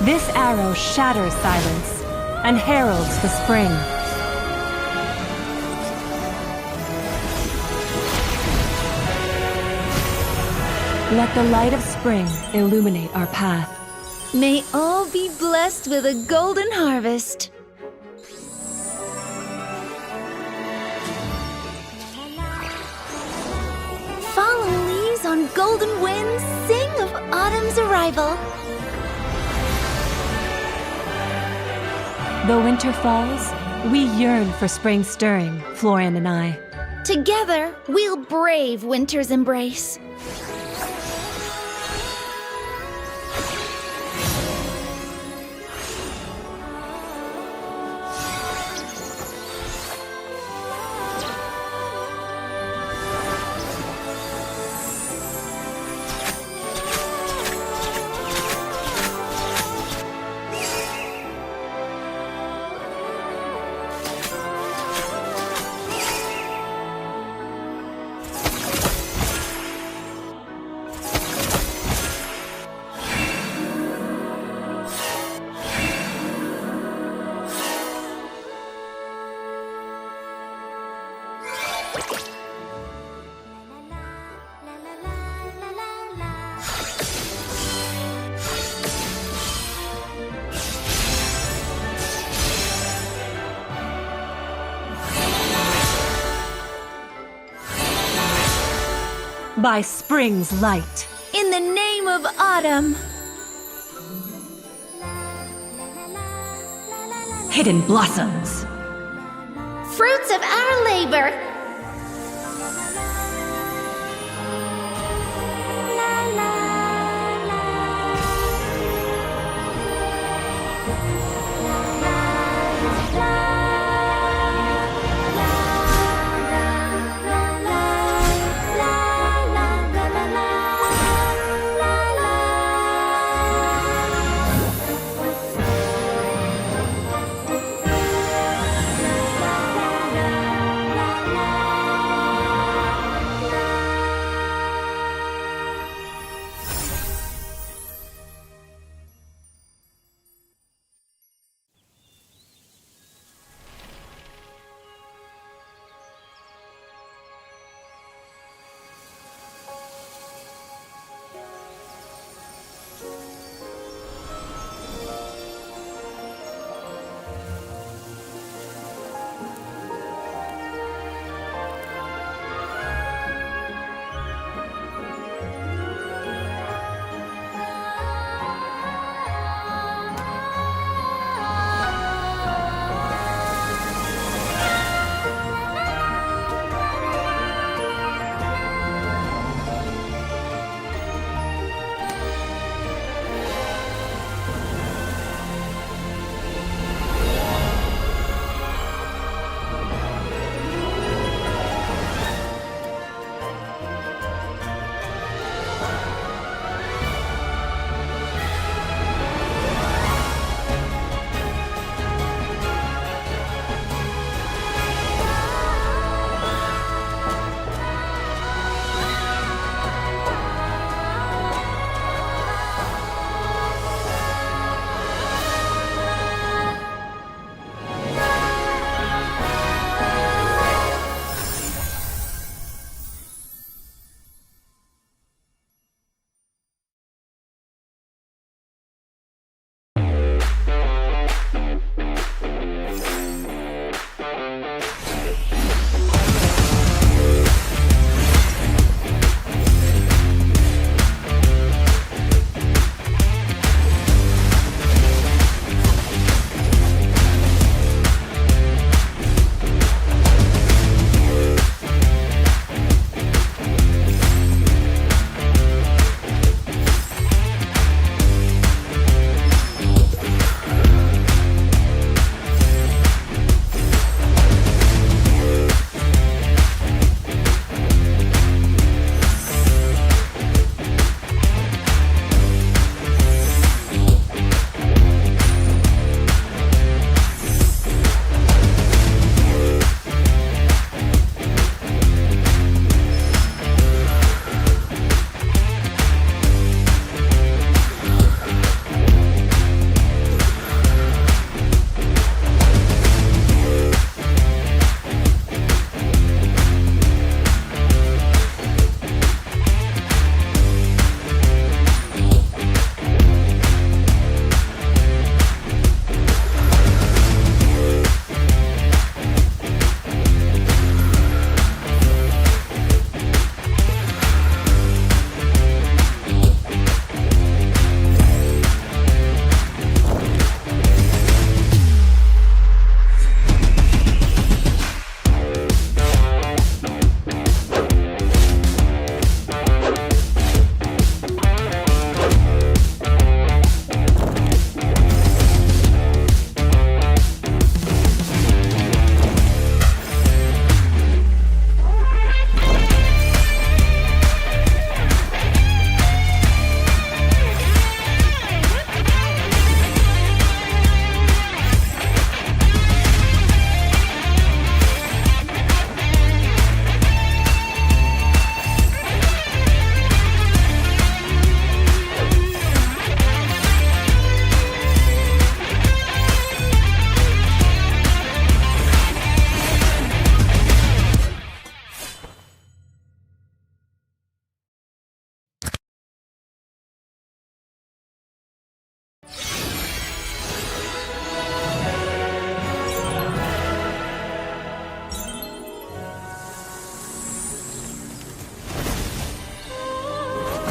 This arrow shatters silence and heralds the spring. Let the light of spring illuminate our path. May all be blessed with a golden harvest. Fallen leaves on golden winds sing of autumn's arrival. Though winter falls, we yearn for spring stirring, Florian and I. Together, we'll brave winter's embrace. By spring's light. In the name of autumn. Hidden blossoms. Fruits of our labor.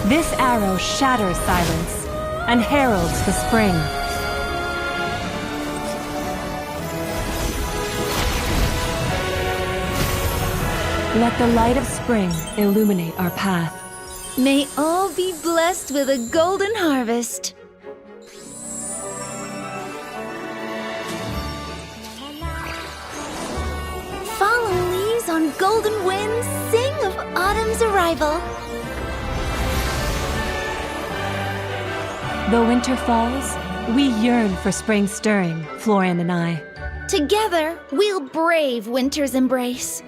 This arrow shatters silence and heralds the spring. Let the light of spring illuminate our path. May all be blessed with a golden harvest. Fallen leaves on golden winds sing of autumn's arrival. Though winter falls, we yearn for spring stirring, Florian and I. Together, we'll brave winter's embrace.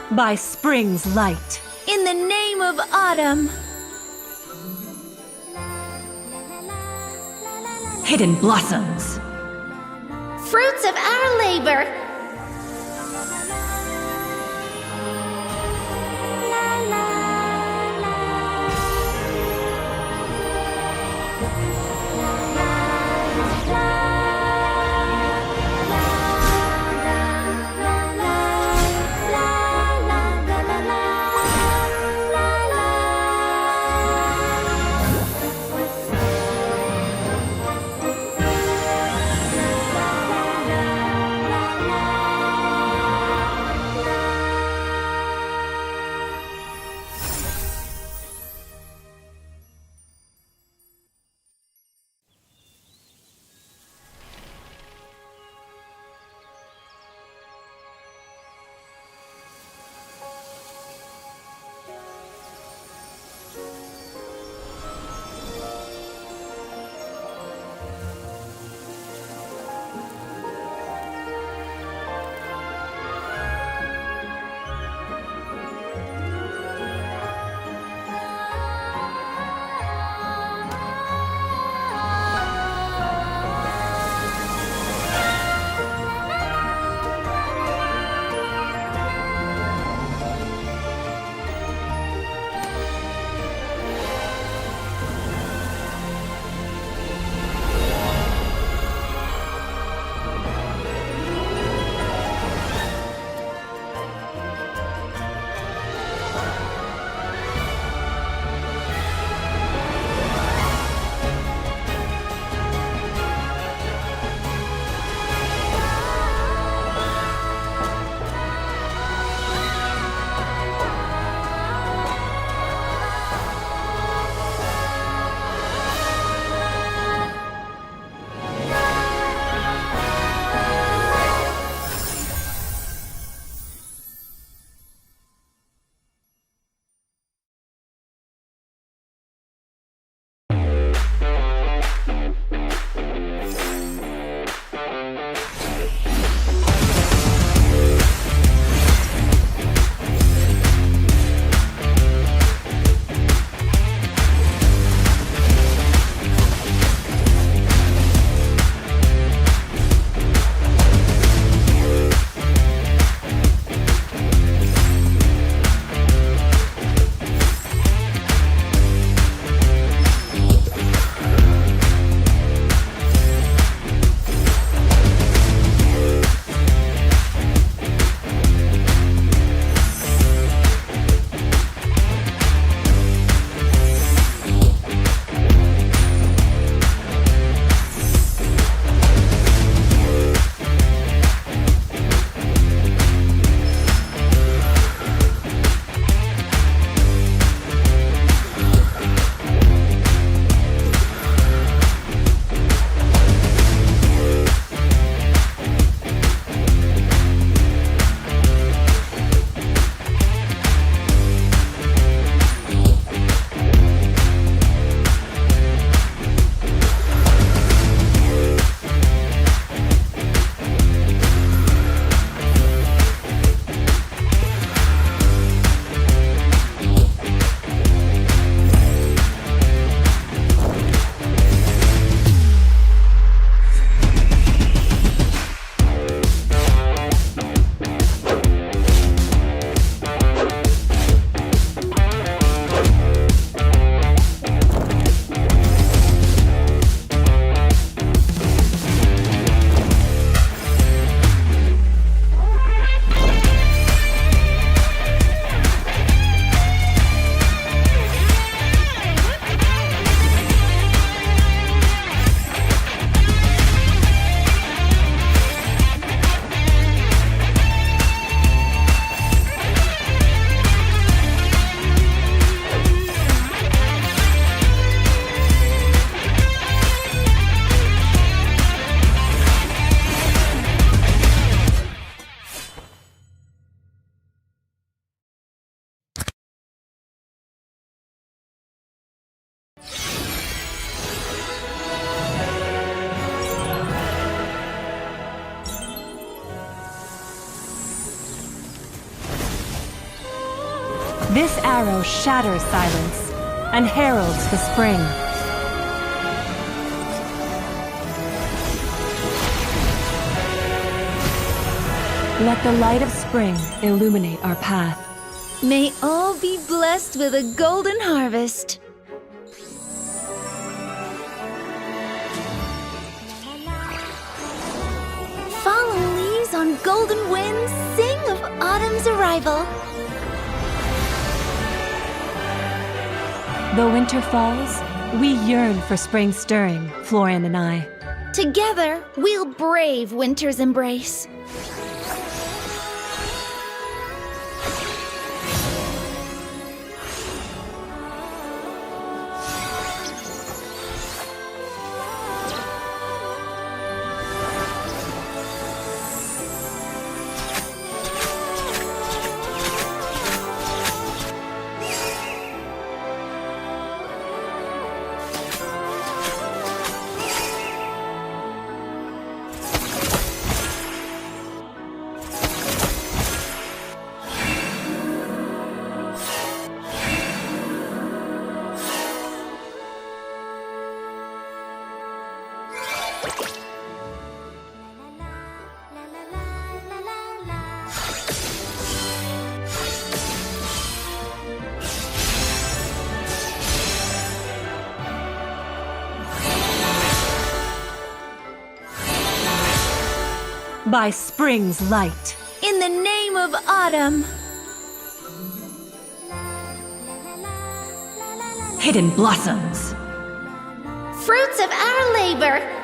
By spring's light. In the name of autumn. Hidden blossoms. Fruits of our labor. This arrow shatters silence and heralds the spring. Let the light of spring illuminate our path. May all be blessed with a golden harvest. Fallen leaves on golden winds sing of autumn's arrival. Though winter falls, we yearn for spring stirring, Florian and I. Together, we'll brave winter's embrace. By spring's light. In the name of autumn. Hidden blossoms. Fruits of our labor.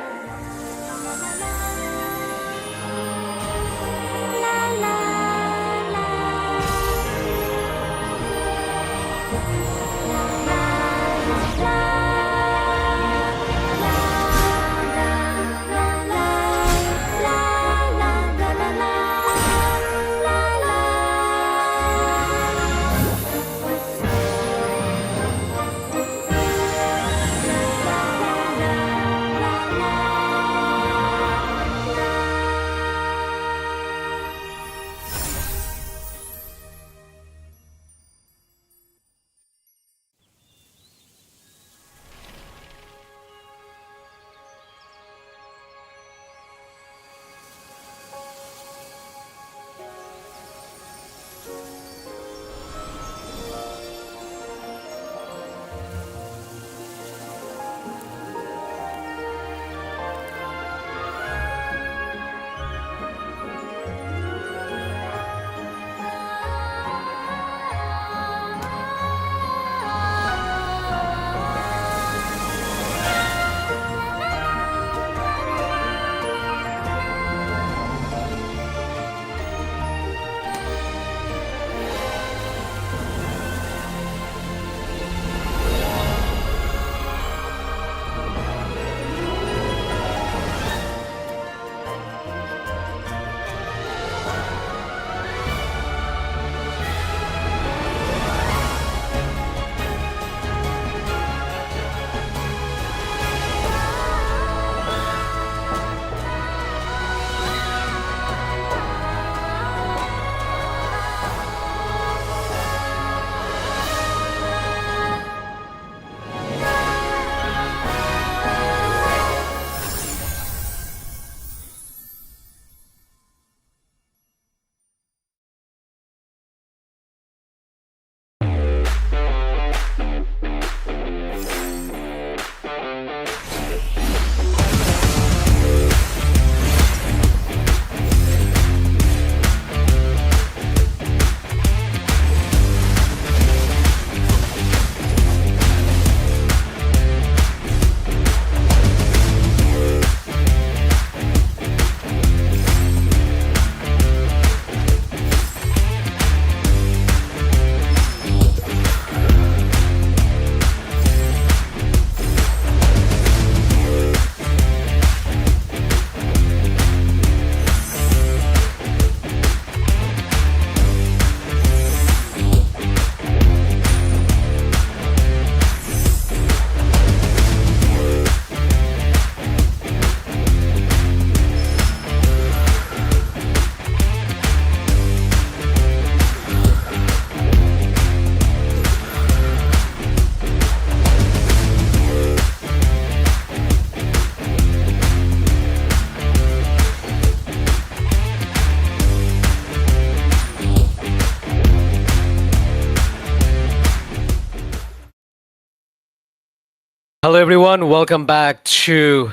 Hello, everyone. Welcome back to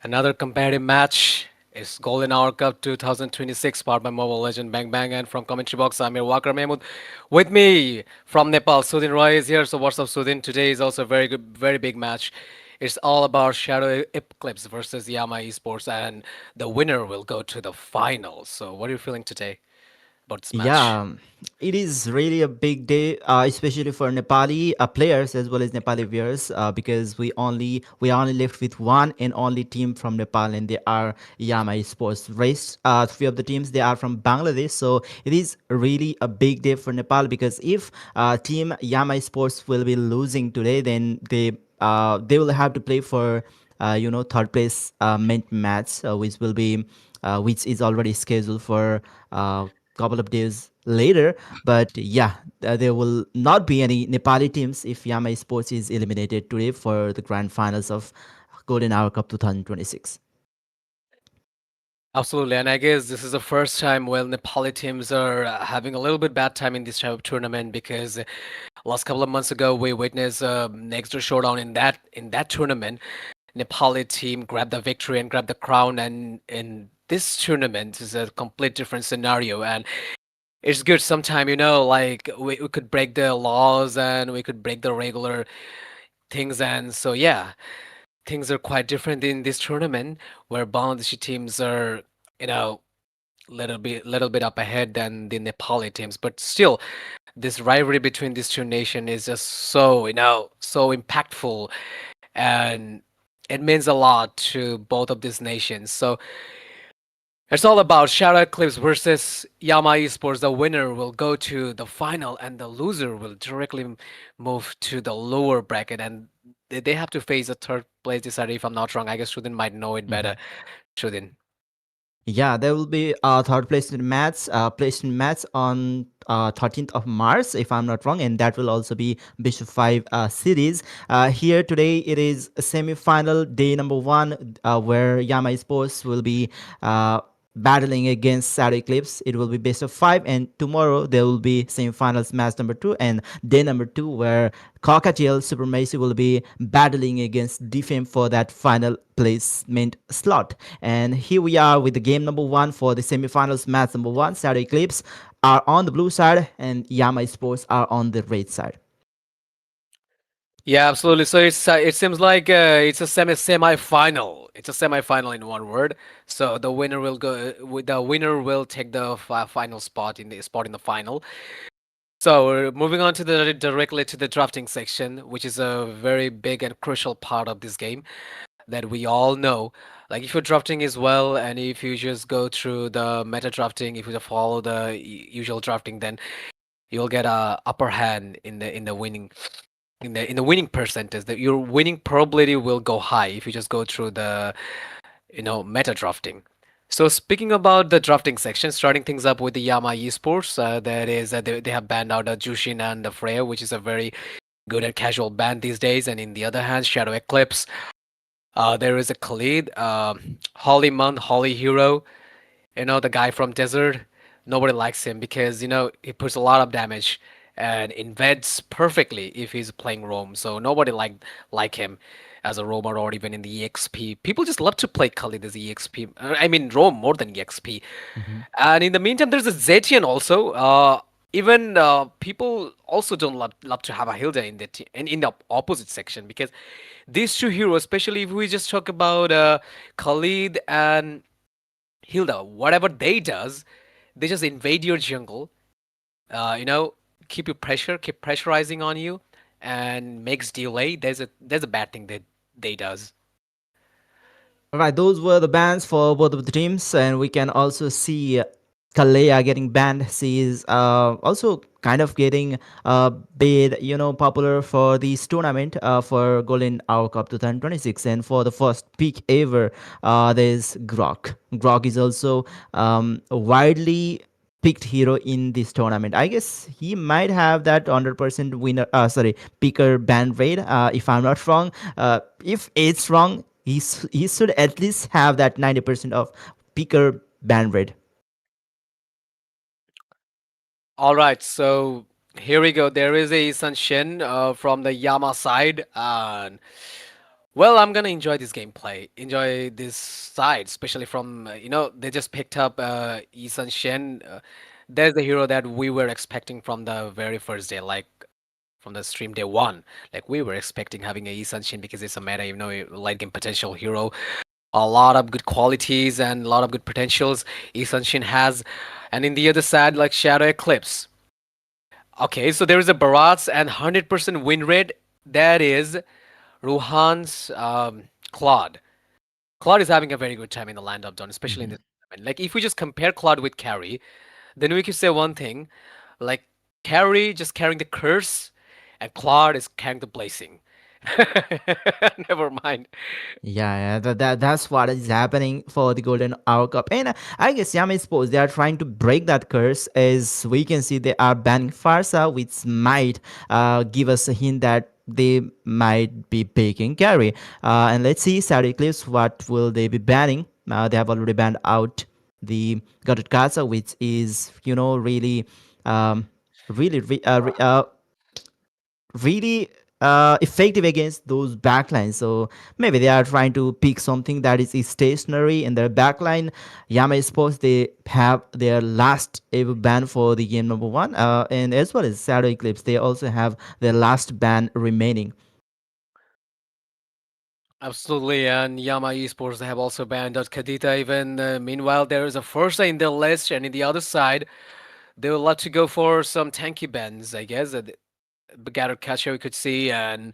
another competitive match. It's Golden Hour Cup 2026, powered by Mobile Legend Bang Bang. And from Commentary Box, I'm your Walker Mahmood. With me from Nepal, Sudin Roy is here. So, what's up, Sudin? Today is also a very good, very big match. It's all about Shadow Eclipse versus Yama Esports, and the winner will go to the final. So, what are you feeling today about this match? Yeah, it is really a big day, especially for Nepali players as well as Nepali viewers, because we are only left with one and only team from Nepal, and they are Yama Sports. Race, three of the teams they are from Bangladesh, so it is really a big day for Nepal because if team Yama Sports will be losing today, then they will have to play for third place main match, which is already scheduled for couple of days later. But yeah, there will not be any Nepali teams if Yama Sports is eliminated today for the grand finals of Golden Hour Cup 2026. Absolutely, and I guess this is the first time Nepali teams are having a little bit bad time in this type of tournament because last couple of months ago we witnessed next door showdown in that tournament. Nepali team grabbed the victory and grabbed the crown, and in this tournament is a complete different scenario. And it's good sometime, like we could break the laws and we could break the regular things, and so yeah, things are quite different in this tournament where Bangladeshi teams are, you know, little bit up ahead than the Nepali teams, but still this rivalry between these two nations is just so, so impactful, and it means a lot to both of these nations. So it's all about Shadow Eclipse versus Yama Esports. The winner will go to the final, and the loser will directly move to the lower bracket, and they have to face a third place decider. If I'm not wrong, I guess Shudin might know it better. Shudin. Yeah, there will be third place in match on 13th of March, if I'm not wrong, and that will also be Bishop 5 series. Here today, it is semi-final day number one, where Yama Sports will be battling against Shadow Eclipse. It will be best of five, and tomorrow there will be semi-finals match number two and day number two, where Cockatiel Supremacy will be battling against Defame for that final placement slot. And here we are with the game number one for the semi-finals match number one. Shadow Eclipse are on the blue side, and Yama Sports are on the red side. Yeah, absolutely. So it seems like it's a semi-final. It's a semi-final in one word. So the winner will take the final spot in the final. So we're moving on to the directly to the drafting section, which is a very big and crucial part of this game that we all know. Like if you're drafting as well, and if you just go through the meta drafting, if you just follow the usual drafting, then you'll get a upper hand in the winning in the winning percentage. That your winning probability will go high if you just go through the meta drafting. So speaking about the drafting section, starting things up with the Yama Esports, that is they have banned out Jushin and the Freya, which is a very good and casual ban these days. And in the other hand, Shadow Eclipse, there is a Khalid, Holly Mun, Holly Hero, the guy from Desert. Nobody likes him because he puts a lot of damage and invades perfectly if he's playing roam. So nobody like him as a roamer or even in the EXP. People just love to play Khalid as EXP. I mean roam more than EXP. Mhm. And in the meantime, there's a Zetian also. Even people also don't love to have a Hilda in the opposite section because these two heroes, especially if we just talk about Khalid and Hilda, whatever they does, they just invade your jungle. Uh, you know, keep pressurizing on you, and makes delay. There's a bad thing that they does. All right, those were the bans for both of the teams, and we can also see Kalea getting banned. She is also kind of getting bit, popular for this tournament for Golden Hour Cup 2026. And for the first pick ever, there's Grok. Grok is also widely picked hero in this tournament. I guess he might have that 100% winner, picker ban rate, if I'm not wrong. If it's wrong, he should at least have that 90% of picker ban rate. All right, so Here we go. There is a Sun Shin from the Yama side. And well, I'm gonna enjoy this gameplay. Enjoy this side, especially from they just picked up Isan Shen. There's the hero that we were expecting from the very first day, like from the stream day one. Like we were expecting having a Isan Shin because it's a meta, a late game potential hero. A lot of good qualities and a lot of good potentials Isan Shin has. And in the other side, like Shadow Eclipse. Okay, so there is a Barats and 100% win rate. That is Ruhan's Claude. Claude is having a very good time in the land of Dawn, especially in Hmm. this tournament. Like if we just compare Claude with Carrie, then we could say one thing, like Carrie just carrying the curse, and Claude is carrying the blessing. Never mind. Yeah, that's what is happening for the Golden Hour Cup. And I guess Yama Sports, they are trying to break that curse. As we can see, they are banning Farsa, which might give us a hint that they might be picking carry. And let's see, Saturday Eclipse, what will they be banning? They have already banned out the Gutted Casa, which is, really, um, really, really effective against those backlines. So maybe they are trying to pick something that is stationary in their backline. Yama Sports, they have their last ever ban for the game number one, and as well as Shadow Eclipse, they also have their last ban remaining. Absolutely, and Yama Esports they have also banned out Kadita. Even meanwhile, there is a Forza in the list, and in the other side, they would like to go for some tanky bans, I guess. Gather catcher we could see, and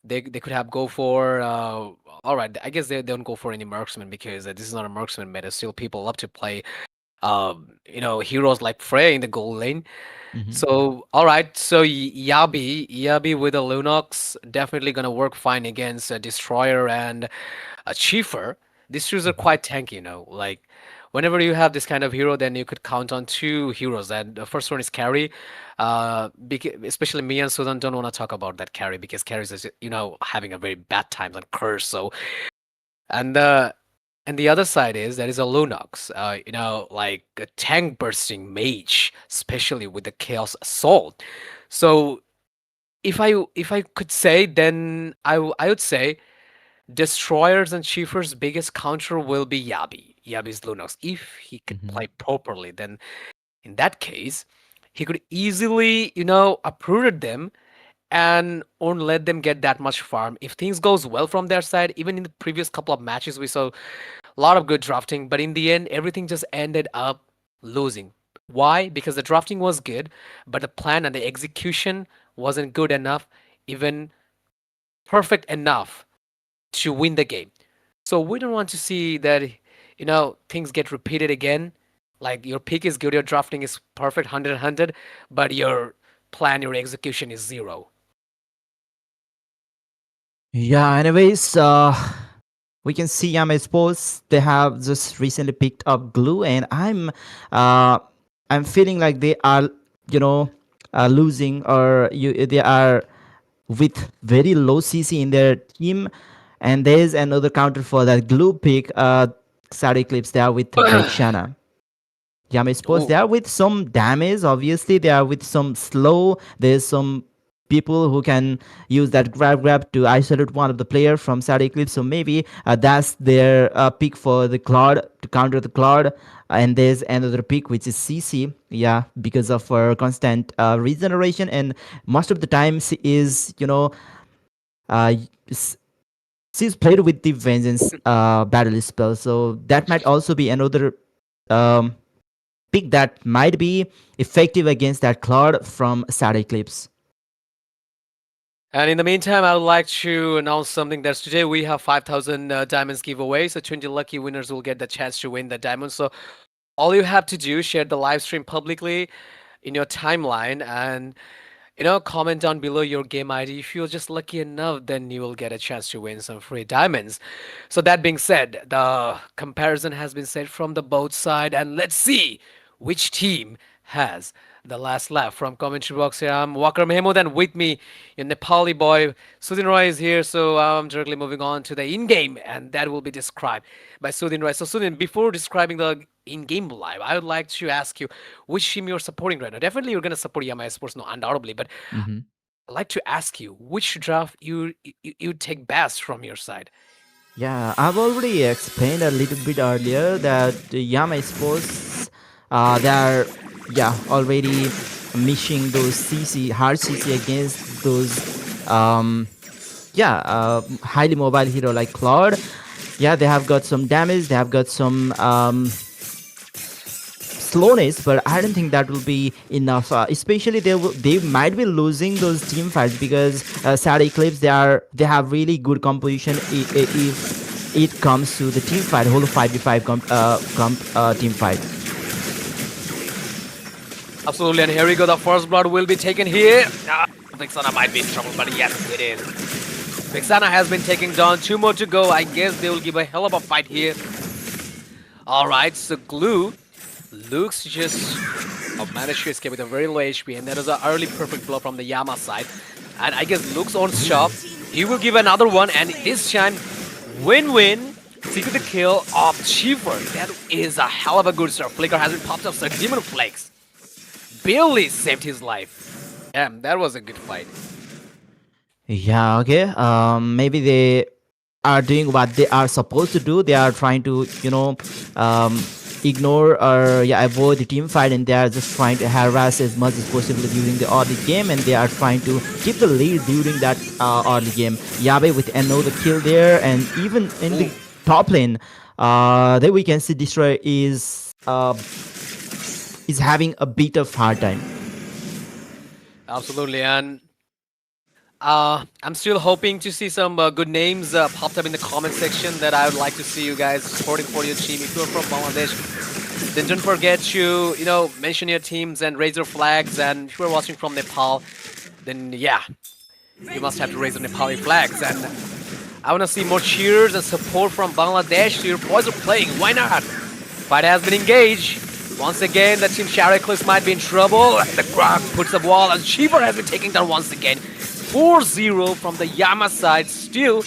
they could have go for all right. I guess they don't go for any marksman because this is not a marksman meta. Still, people love to play heroes like Frey in the gold lane. Mhm. So all right, so Yabi with a Lunox definitely gonna work fine against a Destroyer and a Chiefer. These shoes are quite tanky, like whenever you have this kind of hero, then you could count on two heroes. And the first one is carry. Especially me and Sudan don't want to talk about that carry because carry is having a very bad times on curse. So and the other side is there is a Lunox, like a tank bursting mage, especially with the Chaos Assault. So if I could say, then I would say Destroyers and Chiefers' biggest counter will be Yabi. Yabi's Lunox. If he could Mhm. play properly, then in that case, he could easily, uprooted them and won't let them get that much farm. If things goes well from their side, even in the previous couple of matches, we saw a lot of good drafting, but in the end, everything just ended up losing. Why? Because the drafting was good, but the plan and the execution wasn't good enough, even perfect enough to win the game. So we don't want to see that, things get repeated again. Like your pick is good, your drafting is perfect, 100, but your plan, your execution is zero. Yeah, anyways, we can see Yama Sports, they have just recently picked up Glue, and uh I'm feeling like they are, you know, losing, or they are with very low CC in their team. And there's another counter for that Glue pick, Sad Eclipse, they are with Vexana. Yama Sports, Ooh. they are with some damage. Obviously, they are with some slow. There's some people who can use that grab to isolate one of the player from Sad Eclipse. So maybe that's their pick for the Cloud to counter the Cloud. And there's another pick which is CC. Yeah, because of her constant regeneration, and most of the time she is, uh, s- she's played with the Vengeance battle spell. So that might also be another um pick that might be effective against that Cloud from Sad Eclipse. And in the meantime, I would like to announce something that today we have 5,000 diamonds giveaway. So 20 lucky winners will get the chance to win the diamond. So all you have to do, share the live stream publicly in your timeline and comment down below your game ID. If you're just lucky enough, then you will get a chance to win some free diamonds. So that being said, the comparison has been set from the both side, and let's see which team has The last lap from commentary box here. I'm Walker Mahmood, and with me, your Nepali boy Sudhin Roy is here. So I'm directly moving on to the in-game, and that will be described by Sudhin Roy. So Sudhin, before describing the in-game live, I would like to ask you which team you're supporting right now. Definitely, you're gonna support Yama Esports, no, undoubtedly. But Mhm. I'd like to ask you which draft you take best from your side. Yeah, I've already explained a little bit earlier that Yama Sports, they are, yeah, already missing those CC, hard CC against those, highly mobile hero like Claude. Yeah, they have got some damage, they have got some slowness, but I don't think that will be enough. Especially they might be losing those team fights because Sad Eclipse they have really good composition if it comes to the team fight, whole 5v5 team fight. Absolutely, and here we go. The first blood will be taken here. Vixana might be in trouble, but yes, it is. Vixana has been taken down. 2 more to go. I guess they will give a hell of a fight here. Alright, so Glue looks just managed to escape with a very low HP, and that is an early perfect blow from the Yama side. And I guess Luke's on shop. He will give another one, and this time, win-win. Secret the kill of Cheever. That is a hell of a good start. Flicker has been popped up, so Demon Flakes barely saved his life. Damn, that was a good fight. Yeah, okay. Maybe they are doing what they are supposed to do. They are trying to, ignore or avoid the team fight, and they are just trying to harass as much as possible during the early game, and they are trying to keep the lead during that early game. Yabe with another kill there, and even in the top lane, there we can see Destroyer is having a bit of hard time. Absolutely, and I'm still hoping to see some good names popped up in the comment section that I would like to see you guys supporting for your team. If you're from Bangladesh, then don't forget to, mention your teams and raise your flags. And if you're watching from Nepal, then yeah, you must have to raise the Nepali flags. And I want to see more cheers and support from Bangladesh. So your boys are playing. Why not? Fight has been engaged. Once again, the team Eclipse might be in trouble. The Grog puts the wall, and Shiver has been taken down once again. 4-0 from the Yama side. Still,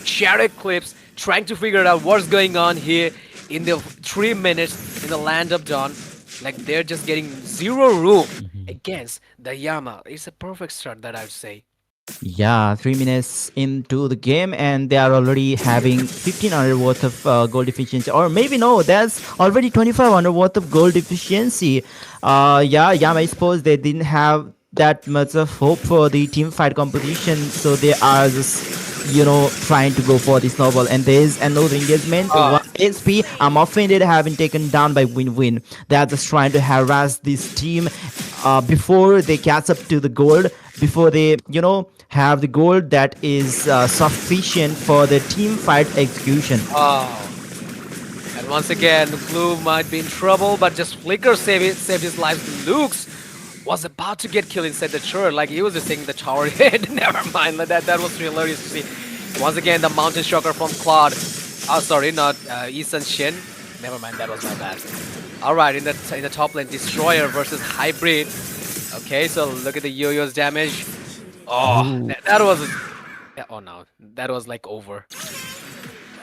Eclipse trying to figure out what's going on here in the 3 minutes in the land of dawn. Like, they're just getting zero room against the Yama. It's a perfect start, that I would say. Yeah, 3 minutes into the game, and they are already having 1500 worth of gold efficiency, or maybe no, that's already 2500 worth of gold efficiency. Yama, I suppose they didn't have that much of hope for the team fight competition, so they are just trying to go for the snowball. And there is another engagement. 1 HP. I'm offended having taken down by Win-Win. They are just trying to harass this team before they catch up to the gold, before they have the gold that is sufficient for the team fight execution. And once again, Blue might be in trouble, but just Flicker saved his life. Luke's was about to get killed inside the turret, like he was just taking the tower hit. Never mind, that was hilarious to see. Once again, the mountain shocker from Claude. Oh, sorry, not Isan Shin. Never mind, that was my bad. All right, in the top lane, Destroyer versus Hybrid. Okay, so look at the yo-yo's damage. Oh, that was. Oh no, that was like over.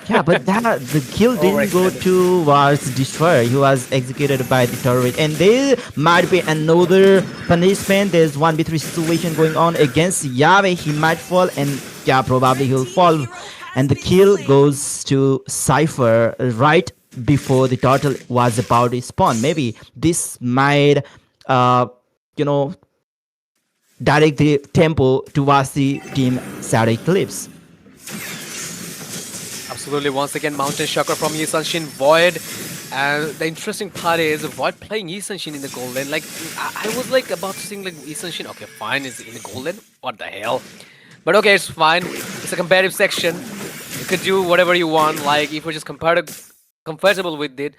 Yeah, but the kill didn't go towards Destroyer. He was executed by the turret. And there might be another punishment. There's 1v3 situation going on against Yahweh. He might fall, and yeah, probably he'll fall. And the kill goes to Cypher right before the turtle was about to spawn. Maybe this might, direct the tempo towards the team Sad Eclipse. Absolutely, once again, Mountain Shocker from Yisanshin Void. And the interesting part is Void playing Yisanshin in the gold lane. Like, I was like about to think like Yisanshin, okay, fine, is in the gold lane. What the hell? But okay, it's fine. It's a competitive section. You could do whatever you want. Like, if you're just compatible with it,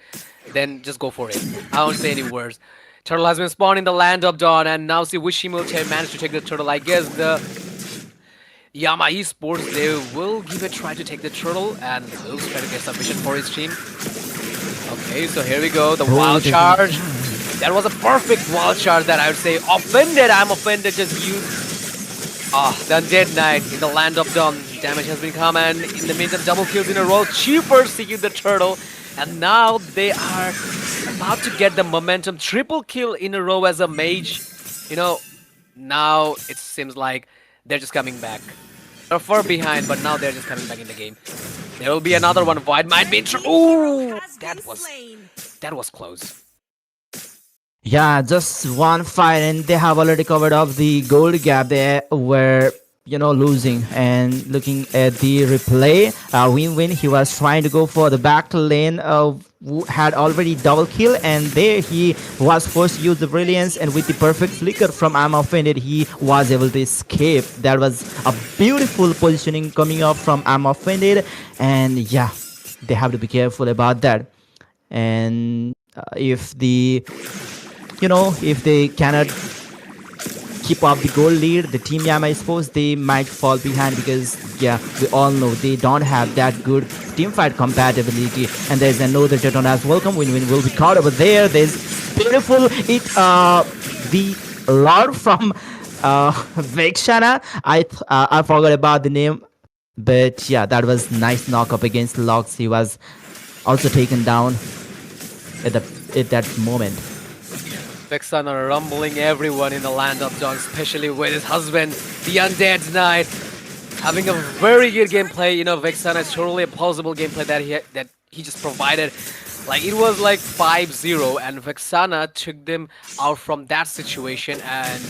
then just go for it. I won't say any words. Turtle has been spawned in the land of dawn, and now see Wishim will manage to take the turtle. I guess the Yama Esports, they will give a try to take the turtle, and he'll try to get submission for his team. Okay, so here we go, the wild charge. That was a perfect wall charge that I would say offended. I'm offended. Just use the Undead Knight in the Land of Dawn. Damage has been come, and in the meantime, double kills in a row. Cheaper seeing the turtle, and now they are about to get the momentum. Triple kill in a row as a mage. You know, now it seems like they're just coming back. They're far behind, but now they're just coming back in the game. There will be another one. Void might be. Ooh, that was close. Yeah, just one fight, and they have already covered up the gold gap. They were, losing. And looking at the replay, Win he was trying to go for the back lane. Had already double kill, and there he was forced to use the brilliance. And with the perfect flicker from I'm Offended, he was able to escape. That was a beautiful positioning coming up from I'm Offended, and yeah, they have to be careful about that. And if they cannot keep up the goal lead, the team Yama Esports, they might fall behind because, yeah, we all know they don't have that good teamfight compatibility. And there's another Jetonas welcome. Win will be caught over there. There's beautiful the Lord from Vexana. I forgot about the name, but yeah, that was nice knock up against Lux. He was also taken down at that moment. Vexana rumbling everyone in the Land of Dawn, especially with his husband, the Undead Knight, having a very good gameplay. Vexana is totally a plausible gameplay that he just provided. Like, it was like 5-0, and Vexana took them out from that situation, and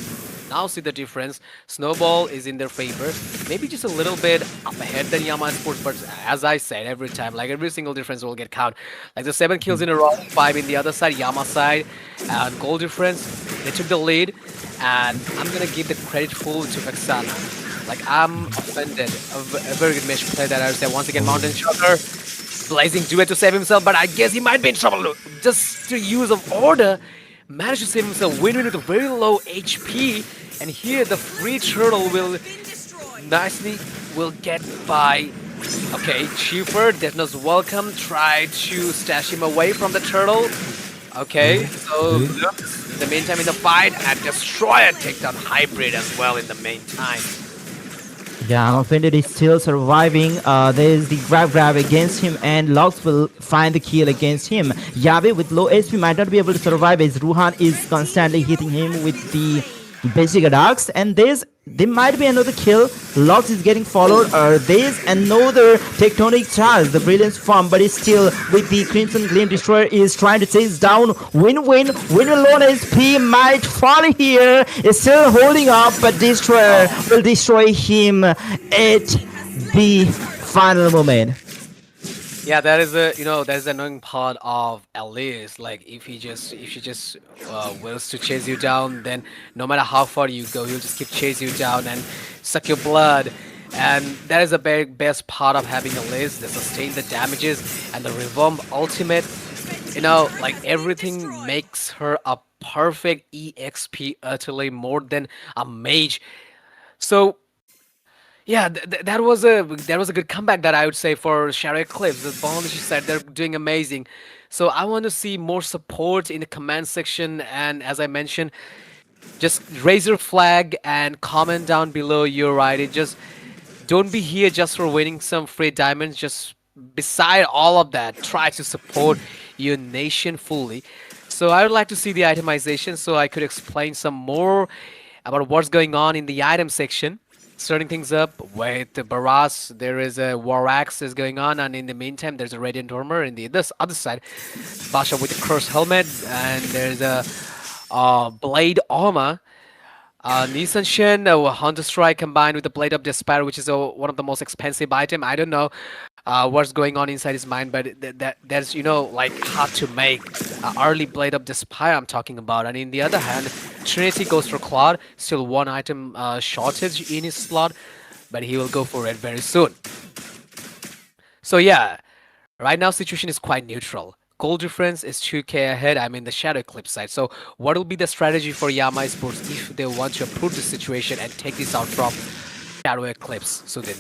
now see the difference. Snowball is in their favor. Maybe just a little bit up ahead than Yama Sports, but as I said, every time, like every single difference will get count. Like the 7 kills in a row, 5 in the other side, Yama side, and goal difference, they took the lead, and I'm gonna give the credit full to Vexana. Like, I'm offended. A very good match play that I would say. Once again, Mountain Shocker, blazing duet to save himself, but I guess he might be in trouble. Just to use of order, managed to save himself. Win with a very low HP, and here the free turtle will get by. Okay, Cheaper, Deathno's welcome. Try to stash him away from the turtle. Okay, so in the meantime in the fight, and Destroyer take down Hybrid as well in the meantime. Yeah, Offended is still surviving. There is the grab against him, and Lux will find the kill against him. Yabe with low HP might not be able to survive as Ruhan is constantly hitting him with the basic attacks, and there might be another kill. Lux is getting followed. There's another tectonic charge, the brilliance form, but it's still with the Crimson Gleam. Destroyer is trying to chase down Win alone. SP might fall here. Is still holding up, but Destroyer will destroy him at the final moment. Yeah, that is that is the annoying part of Alice. Like, if she just wills to chase you down, then no matter how far you go, he'll just keep chasing you down and suck your blood. And that is the best part of having Alice. The sustain the damages and the revamp ultimate. Like, everything makes her a perfect EXP utterly more than a mage. So yeah, that was a good comeback that I would say for Shadow Eclipse. The Bond, she said, they're doing amazing. So I want to see more support in the command section, and as I mentioned, just raise your flag and comment down below you're right. Just don't be here just for winning some free diamonds. Just beside all of that, try to support your nation fully. So I would like to see the itemization so I could explain some more about what's going on in the item section. Starting things up with the Barras, there is a War Axe is going on, and in the meantime, there's a Radiant Armor in this other side. Basha with the Cursed Helmet, and there's a Blade Armor. Nissan Shin, Hunter Strike combined with the Blade of Despair, which is one of the most expensive item. I don't know what's going on inside his mind, but that's like hard to make. Early Blade of Despair I'm talking about, and in the other hand, Trinity goes for Claude. Still one item shortage in his slot, but he will go for it very soon. So yeah, right now situation is quite neutral. Goal difference is 2k ahead. I'm in the Shadow Eclipse side. So what will be the strategy for Yama Esports if they want to improve the situation and take this out from Shadow Eclipse? So then,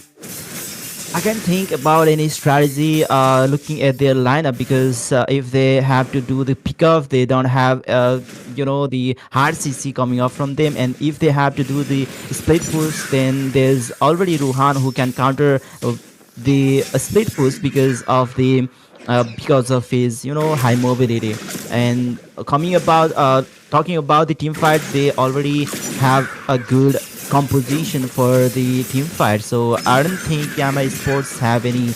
I can't think about any strategy looking at their lineup because if they have to do the pickoff, they don't have the hard CC coming up from them, and if they have to do the split push, then there's already Ruhan who can counter the split push because of his high mobility. And coming about talking about the team fight, they already have a good composition for the team fight. So I don't think Yama Sports have any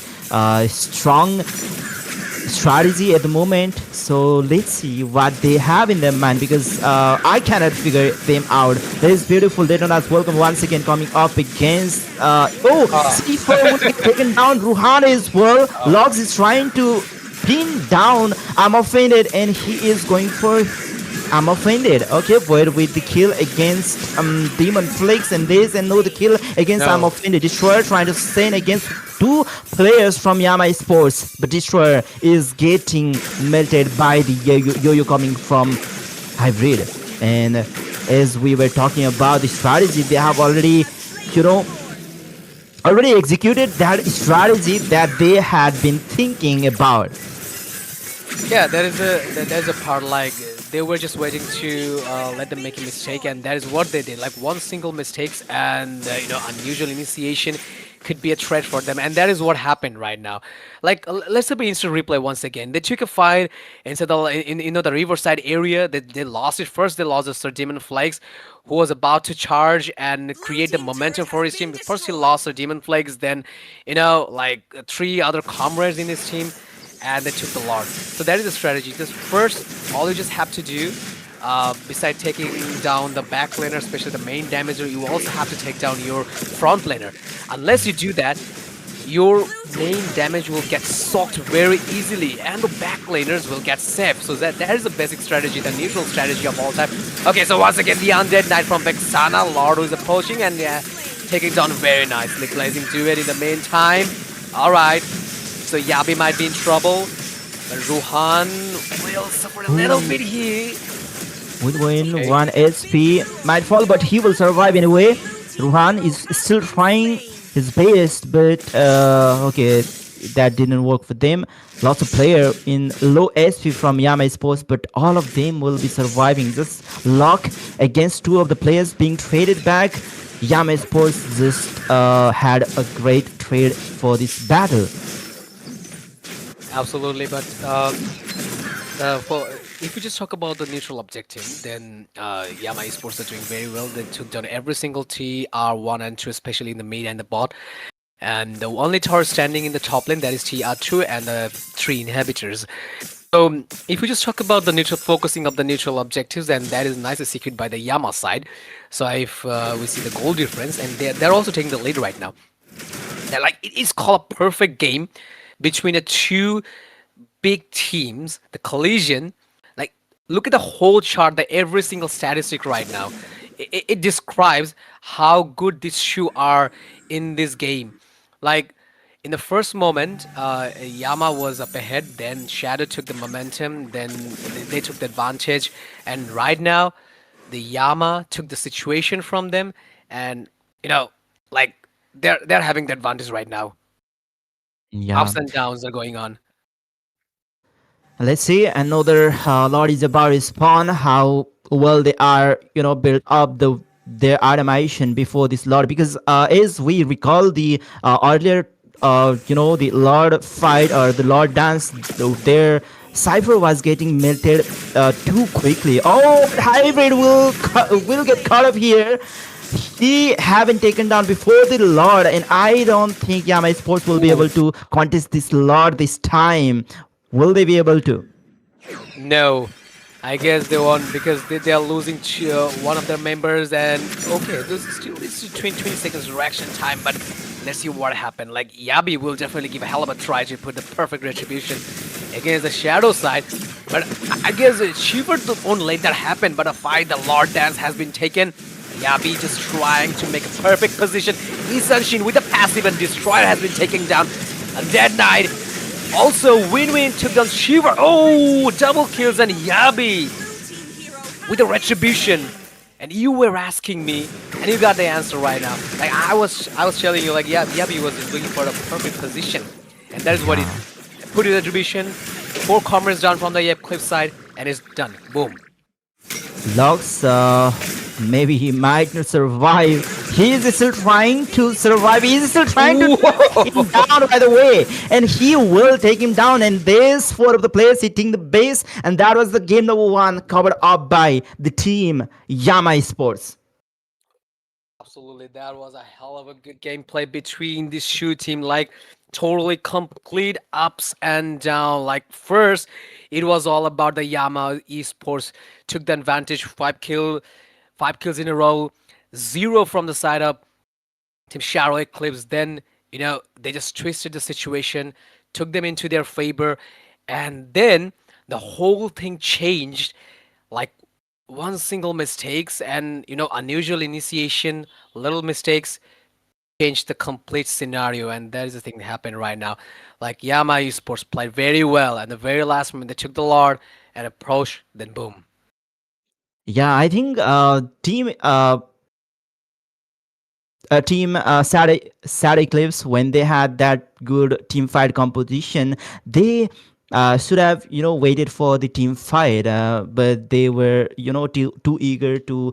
strong strategy at the moment. So let's see what they have in their mind because I cannot figure them out. That is beautiful. Detonas, welcome once again coming up against. C4 will be taken down. Ruhan as well. Logs is trying to pin down. I'm offended, and he is going for. I'm offended. Okay, Void with the kill against Demon Flakes, and there's another kill against I'm No. offended. Destroyer trying to stand against two players from Yama Sports, but Destroyer is getting melted by the yo-yo coming from Hybrid. And as we were talking about the strategy, they have you know, already executed that strategy that they had been thinking about. Yeah, there's a part like they were just waiting to let them make a mistake, and that is what they did. Like one single mistakes and unusual initiation could be a threat for them, and that is what happened right now. Like let's say instant replay once again. They took a fight inside the riverside area. They lost it first. They lost the Sir Demon Flags, who was about to charge and create the momentum for his team. First he lost Sir Demon Flags, then like three other comrades in his team, and they took the Lord. So that is the strategy. Just first, all you just have to do, besides taking down the back laner, especially the main damager, you also have to take down your front laner. Unless you do that, your main damage will get soaked very easily, and the back laners will get saved. So that is the basic strategy, the neutral strategy of all time. Okay, so once again, the Undead Knight from Vexana, Lord who is approaching, and taking down very nicely, placing Duet in the meantime. Alright. So Yabi might be in trouble, but Ruhan will suffer a little bit here. Would win Okay. 1 SP, might fall, but he will survive anyway. Ruhan is still trying his best, but okay, that didn't work for them. Lots of player in low SP from Yama Sports, but all of them will be surviving. Just lock against two of the players being traded back. Yama Sports just had a great trade for this battle. Absolutely, but if we just talk about the neutral objective, then Yama Esports are doing very well. They took down every single TR1 and 2, especially in the mid and the bot. And the only tower standing in the top lane, that is TR2 and the 3 inhibitors. So if we just talk about the neutral focusing of the neutral objectives, then that is nicely secured by the Yama side. So if we see the goal difference, and they're also taking the lead right now. Like it is called a perfect game between the two big teams, the collision. Like look at the whole chart, the every single statistic right now. It describes how good these two are in this game. Like in the first moment, Yama was up ahead, then Shadow took the momentum, then they took the advantage, and right now the Yama took the situation from them, and like they're having the advantage right now. Yeah. Ups and downs are going on. Let's see, another Lord is about to spawn. How well they are, built up their automation before this Lord. Because as we recall the earlier, the Lord fight or the Lord dance, their Cypher was getting melted too quickly. Oh, Hybrid will get caught up here. He haven't taken down before the Lord, and I don't think Yama Sports will be able to contest this Lord this time. Will they be able to? No, I guess they won't because they are losing to, one of their members. And okay, this is still it's 20 seconds reaction time, but let's see what happened. Like Yabi will definitely give a hell of a try to put the perfect retribution against the shadow side, but I guess Shiver won't let that happen. But a fight, the Lord dance has been taken. Yabi just trying to make a perfect position. Isanshin with a passive, and Destroyer has been taken down. A Dead Knight. Also, Win-Win took down Shiver. Oh, double kills, and Yabi with a retribution. and you were asking me, and you got the answer right now. Like I was telling you, like Yabi was just looking for the perfect position, and that is what he Yeah. did. Put in the distribution, 4 comrades down from the Eclipse side, and it's done. Boom. Lux, maybe he might not survive. He is still trying to survive. He is still trying to take him Whoa! down, by the way. And he will take him down. And there's four of the players hitting the base. And that was the game number one covered up by the team Yama Esports. Absolutely, that was a hell of a good gameplay between this shoe team. Like totally complete ups and down. Like first, it was all about the Yama Esports took the advantage, 5 kills in a row, zero from the side up. Team Shadow Eclipse. Then they just twisted the situation, took them into their favor, and then the whole thing changed. Like one single mistakes and unusual initiation, little mistakes changed the complete scenario, and that is the thing that happened right now. Like Yama Esports played very well, and the very last moment they took the Lord and approached, then boom. Yeah, I think Sad Eclipse, when they had that good team fight composition, they should have waited for the team fight, but they were too eager to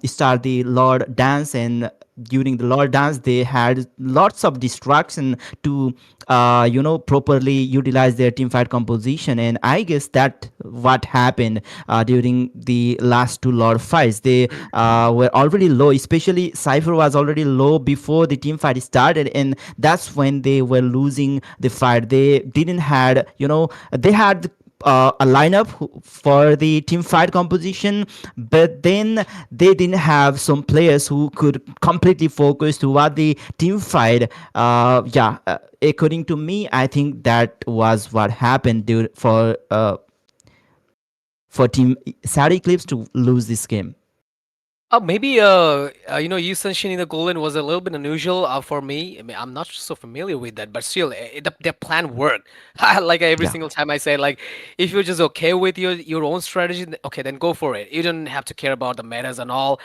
start the Lord dance, and during the Lord dance they had lots of distraction to properly utilize their team fight composition. And I guess that what happened during the last two Lord fights. They were already low, especially Cypher was already low before the team fight started, and that's when they were losing the fight. They didn't had they had a lineup for the team fight composition, but then they didn't have some players who could completely focus toward the team fight. Yeah, according to me, I think that was what happened for team Sad Eclipse to lose this game. Maybe Yu Sunshine in the Golden was a little bit unusual for me. I mean, I'm not so familiar with that, but still, their plan worked. Like every Yeah. single time I say, like, if you're just okay with your own strategy, okay, then go for it. You don't have to care about the metas and all.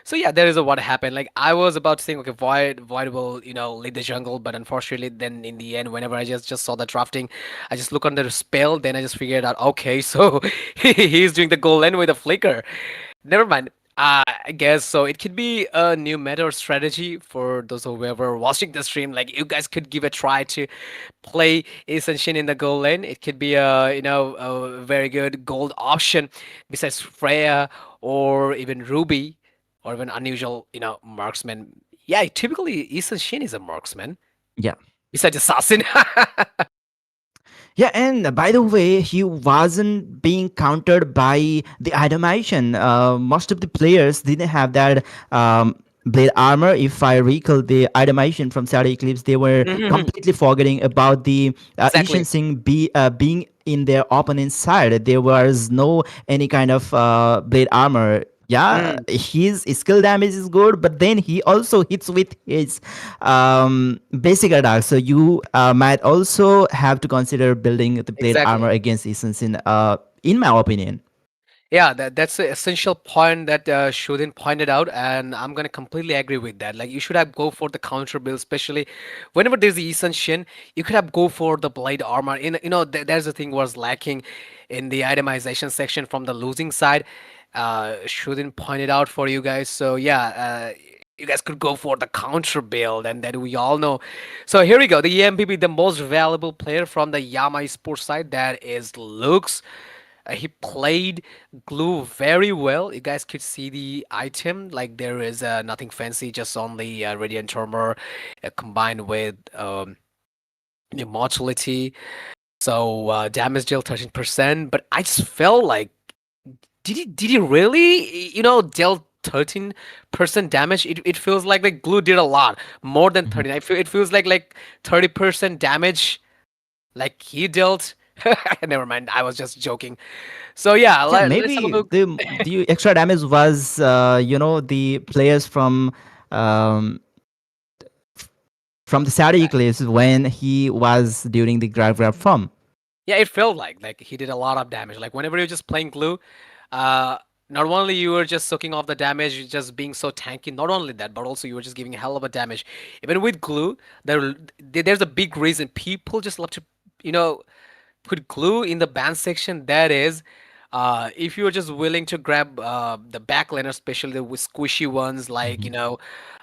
So yeah, that is what happened. Like I was about to think, okay, Void will lead the jungle, but unfortunately, then in the end, whenever I just saw the drafting, I just look under the spell, then I just figured out, okay, so he's doing the Golden with a flicker. Never mind. I guess so. It could be a new meta or strategy for those who ever watching the stream. Like you guys could give a try to play Ascension in the gold lane. It could be a very good gold option besides Freya or even Ruby or even unusual marksman. Yeah, typically Ascension is a marksman Yeah. besides assassin. Yeah, and by the way, he wasn't being countered by the itemization. Most of the players didn't have that blade armor. If I recall the itemization from Shadow Eclipse, they were Mhm. completely forgetting about the Exactly. Ishin being in their opponent's side. There was no any kind of blade armor. Yeah, Mm, his skill damage is good, but then he also hits with his basic attack. So you might also have to consider building the blade armor exactly. against Essence in my opinion. Yeah, that's the essential point that Shodin pointed out, and I'm gonna completely agree with that. Like, you should have go for the counter build, especially whenever there's the Ethan Shin, you could have go for the blade armor. There's the thing was lacking in the itemization section from the losing side. Shodin pointed out for you guys. So yeah, you guys could go for the counter build, and that we all know. So here we go. The EMPP, the most valuable player from the Yama Sports side, that is Lux. He played glue very well. You guys could see the item. Like there is nothing fancy, just only radiant armor combined with immortality. So damage deal 13%. But I just felt like, did he really deal 13% damage? It feels like the glue did a lot more than Mhm. 13. It feels like 30% damage. Like he dealt. Never mind. I was just joking. So yeah, Yeah, let's have a maybe look. the extra damage was the players um, from the Saudi Yeah, Eclipse when he was during the grab form. yeah, it felt like he did a lot of damage. Like whenever you're just playing glue, uh, Not only you were just soaking off the damage, just being so tanky. Not only that, but also you were just giving a hell of a damage. Even with glue, there's a big reason people just love to, you know, put glue in the ban section. That is, if you're just willing to grab the backliner, especially the with squishy ones like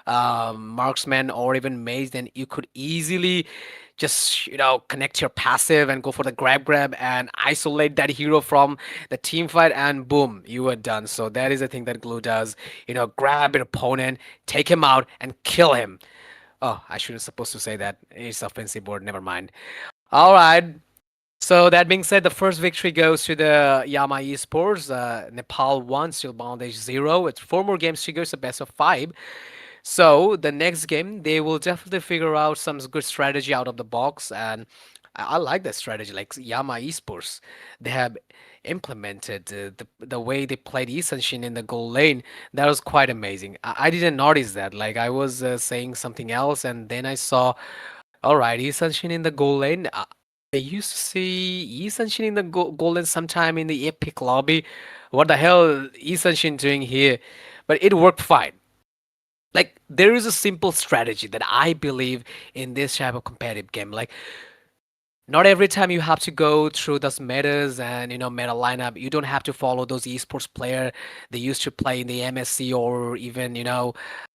marksman or even mage, then you could easily just connect your passive and go for the grab and isolate that hero from the team fight, and boom, you were done. So that is the thing that glue does. Grab an opponent, take him out, and kill him. Oh, I shouldn't supposed to say that. It's offensive board. Never mind. All right. So that being said, the first victory goes to the Yama Esports. Nepal 1, Steel Bondage 0. It's 4 more games to go, so best of 5. So the next game, they will definitely figure out some good strategy out of the box, and I like that strategy. Like Yama Esports, they have implemented the way they played Isanshin in the goal lane. That was quite amazing. I didn't notice that. Like I was saying something else, and then I saw, all right, Isanshin in the goal lane. I used to see Isanshin in the goal lane sometime in the Epic lobby. What the hell Isanshin doing here? But it worked fine. Like there is a simple strategy that I believe in this type of competitive game. Like not every time you have to go through those metas and meta lineup. You don't have to follow those esports player they used to play in the MSC or even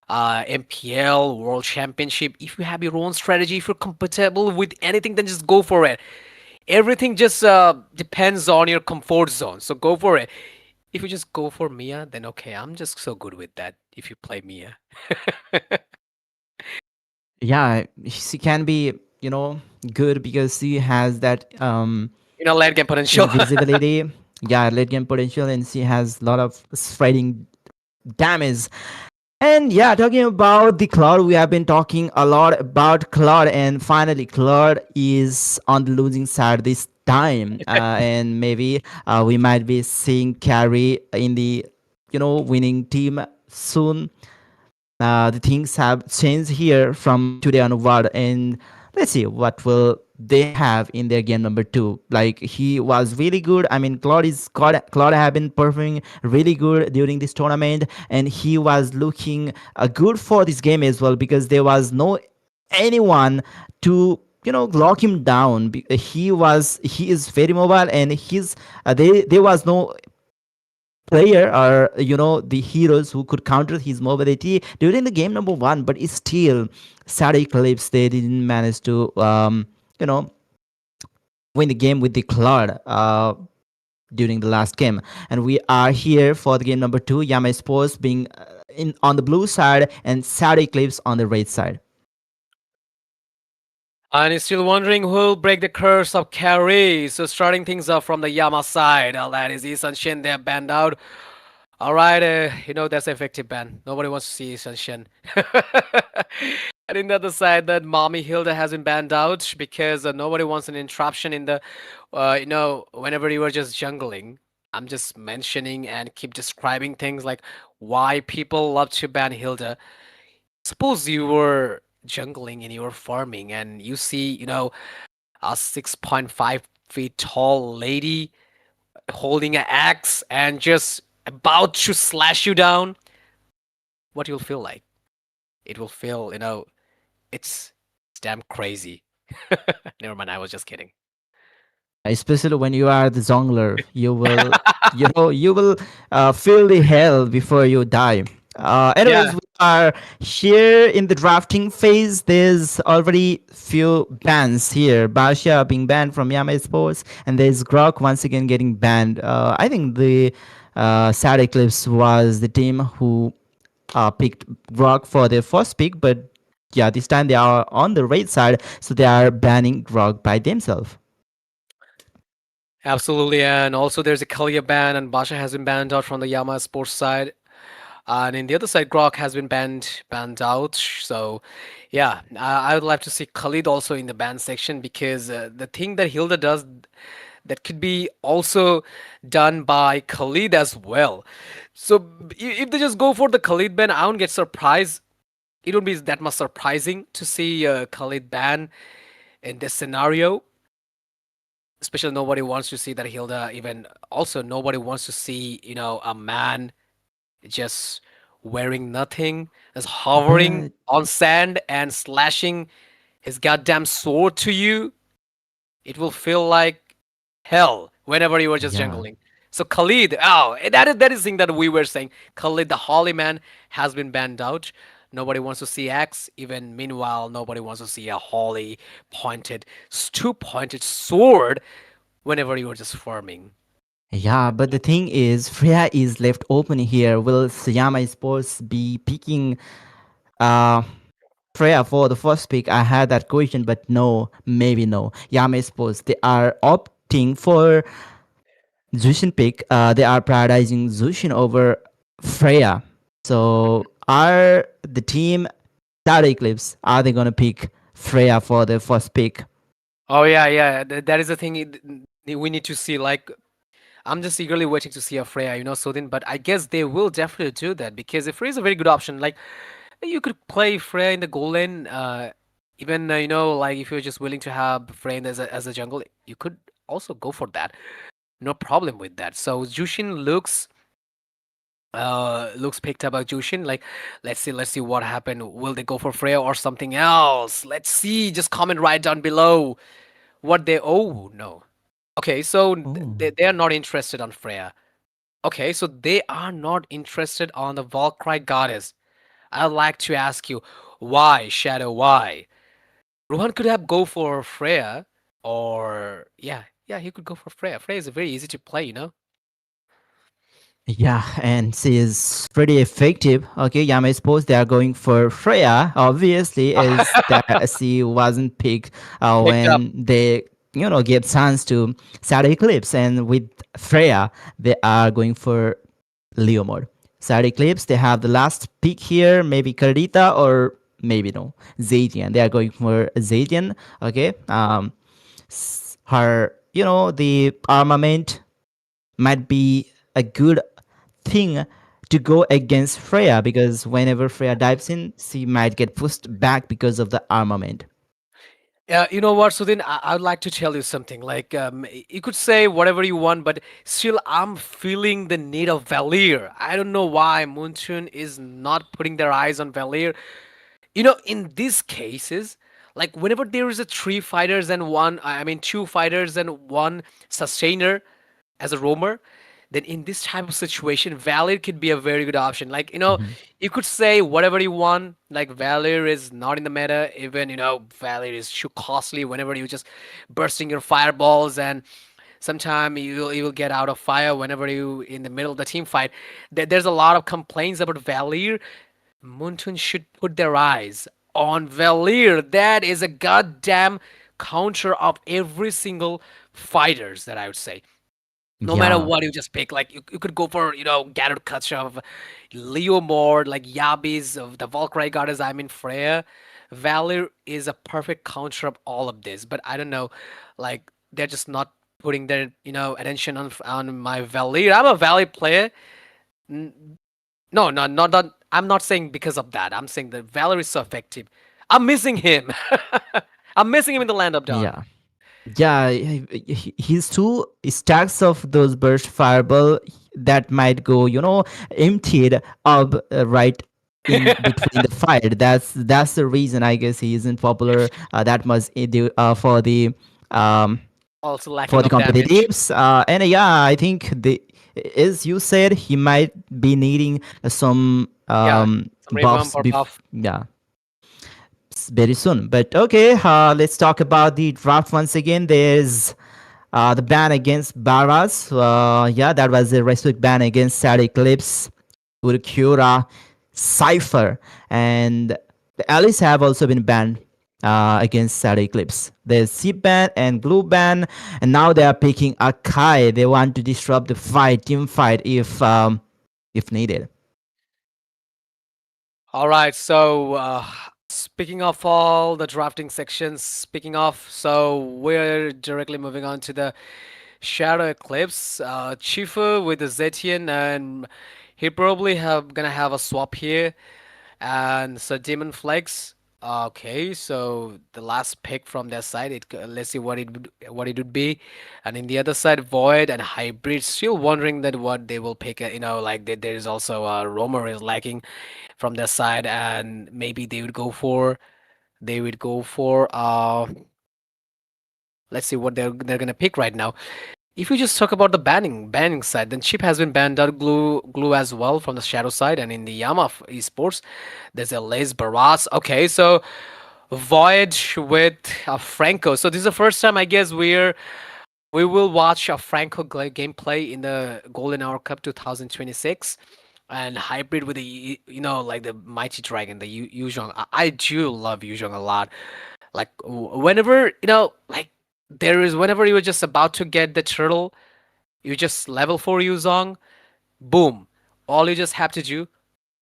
MPL World Championship. If you have your own strategy, if you're compatible with anything, then just go for it. Everything just depends on your comfort zone. So go for it. If you just go for Mia, then okay, I'm just so good with that. If you play Mia. Yeah, she can be, you know, good because she has that Late game potential. invisibility. Yeah, late game potential, and she has a lot of spreading damage. And yeah, talking about the Cloud, we have been talking a lot about Cloud, and finally, Cloud is on the losing side this time, and maybe we might be seeing Carry in the winning team soon. The things have changed here from today onward, and let's see what will they have in their game number 2. Like, he was really good. I mean, Claude have been performing really good during this tournament, and he was looking good for this game as well, because there was no anyone to lock him down. He is very mobile, and there was no player or the heroes who could counter his mobility during the game number 1. But it's still sad Eclipse, they didn't manage to you know win the game with the Claude during the last game. And we are here for the game number 2, Yama Sports being in on the blue side and sad Eclipse on the red side. And you're still wondering who'll break the curse of carry. So starting things off from the Yama side, that is Isan Shin. They're banned out. All right, that's effective ban. Nobody wants to see Isan Shin. And in the other side, that Mommy Hilda has been banned out because nobody wants an interruption in the, whenever you are just jungling. I'm just mentioning and keep describing things like why people love to ban Hilda. Suppose you were jungling and you were farming and you see, a 6.5 feet tall lady holding an axe and just about to slash you down. What you'll feel like? It will feel, it's damn crazy. Never mind, I was just kidding. Especially when you are the jungler, you will feel the hell before you die. Yeah. Anyways, we are here in the drafting phase. There's already few bans here. Basha being banned from Yama Sports, and there's Grok once again getting banned. I think the Sad Eclipse was the team who picked Grok for their first pick, but yeah, this time they are on the right side, so they are banning Grok by themselves. Absolutely, and also there's a Kalia ban, and Basha has been banned out from the Yama Sports side. And in the other side, Grok has been banned out. So, yeah, I would like to see Khalid also in the ban section because the thing that Hilda does that could be also done by Khalid as well. So if they just go for the Khalid ban, I won't get surprised. It won't be that much surprising to see Khalid ban in this scenario. Especially nobody wants to see that Hilda. Even also, nobody wants to see a man just wearing nothing, is hovering But on sand and slashing his goddamn sword to you. It will feel like hell whenever you are just yeah. jungling. So Khalid, oh, that is the thing that we were saying. Khalid, the holy man, has been banned out. Nobody wants to see X. Even meanwhile, nobody wants to see a holy pointed, two-pointed sword whenever you are just farming. Yeah, but the thing is, Freya is left open here. Will Yama Sports be picking uh, Freya for the first pick? I had that question, but no, maybe no. Yama Sports, they are opting for Zushin pick. They are prioritizing Zushin over Freya. So, are the team Shadow Eclipse, are they going to pick Freya for the first pick? Oh yeah, yeah. That is the thing we need to see. Like, I'm just eagerly waiting to see a Freya, Sodin. But I guess they will definitely do that because if Freya is a very good option, like you could play Freya in the goal lane. Even like if you're just willing to have Freya as a jungle, you could also go for that. No problem with that. So Jushin looks picked up by Jushin. Like, let's see what happened. Will they go for Freya or something else? Let's see. Just comment right down below what they. Oh no. Okay, so Oh. they are not interested on Freya. Okay, so they are not interested on the Valkyrie goddess. I'd like to ask you, why, Shadow? Why? Rohan could have go for Freya, or yeah, he could go for Freya. Freya is very easy to play. Yeah, and she is pretty effective. Okay, yeah, I suppose they are going for Freya, obviously, as that she wasn't picked Picked up. when they, gave chance to Shadow Eclipse. And with Freya, they are going for Leo mode. Shadow Eclipse, they have the last pick here, maybe Carita or maybe no, Zadian. They are going for Zadian, okay? Her, the armament might be a good thing to go against Freya because whenever Freya dives in, she might get pushed back because of the armament. You know what, Sudin? I would like to tell you something. Like, you could say whatever you want, but still, I'm feeling the need of Valir. I don't know why Munchun is not putting their eyes on Valir. In these cases, like whenever there is a three fighters and one, I mean, two fighters and one sustainer as a roamer, then in this type of situation, Valir could be a very good option. Like, Mhm. you could say whatever you want. Like, Valir is not in the meta. Even, Valir is too costly whenever you just bursting your fireballs and sometime you will get out of fire whenever you in the middle of the team fight. There's a lot of complaints about Valir. Muntun should put their eyes on Valir. That is a goddamn counter of every single fighters that I would say. No matter Yeah, what you just pick, like you could go for Garrett Kutchov, Leo Mord, like Yabis of the Valkyrie goddess. I mean Freya, Valir is a perfect counter of all of this. But I don't know, like they're just not putting their attention on my Valir. I'm a Valir player. No, no, not. I'm not saying because of that. I'm saying that Valir is so effective. I'm missing him. I'm missing him in the land of dawn. yeah. Yeah, his two stacks of those burst fireball that might go, emptied up right in between the fight. That's the reason I guess he isn't popular that much um Also for lacking the of damage. competitives. And yeah, I think as you said, he might be needing some Yeah, some revamp buffs. or buff. Yeah, very soon. But okay, let's talk about the draft once again. There's the ban against Barras. Yeah, that was a respect ban against Sad Eclipse, Urkura, Cypher, and the allies have also been banned against Sad Eclipse. There's C ban and Blue ban, and now they are picking Akai. They want to disrupt the fight, team fight, if needed. All right, so speaking of all the drafting sections, so we're directly moving on to the Shadow Eclipse. Chifu with the Zetian, and he probably have gonna have a swap here, and so Demon Flex. Okay, so the last pick from their side, let's see what it would be, and in the other side, Void and Hybrid still wondering that what they will pick. Like there is also Romer is lacking from their side, and maybe they would go for let's see what they're gonna pick right now. If you just talk about the banning side, then Chip has been banned out, Glue as well from the Shadow side, and in the Yama Esports, there's a Les Barras. Okay, so Void with Franco. So this is the first time I guess we will watch a Franco gameplay in the Golden Hour Cup 2026, and hybrid with the like the Mighty Dragon, the Yuzhong. I do love Yuzhong a lot. Like whenever like whenever you were just about to get the turtle, you just level 4 Yuzhong, boom. All you just have to do,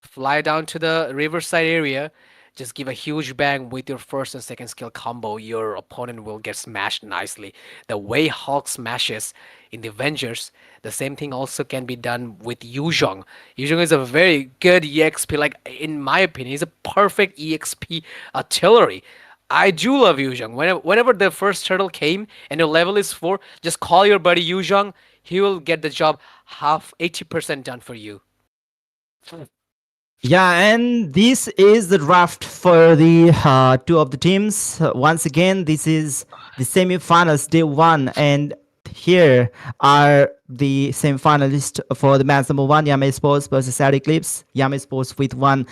fly down to the riverside area, just give a huge bang with your first and second skill combo. Your opponent will get smashed nicely. The way Hulk smashes in the Avengers, the same thing also can be done with Yuzhong. Yuzhong is a very good EXP. Like in my opinion, he's a perfect EXP artillery. I do love Yuzhong. Whenever the first turtle came and your level is 4, just call your buddy Yuzhong. He will get the job half 80% done for you. Yeah, and this is the draft for the two of the teams. Once again, this is the semi-finals, day one, and here are the semi-finalists for the match number one: Yama Sports versus Eclipse. Yama Sports with one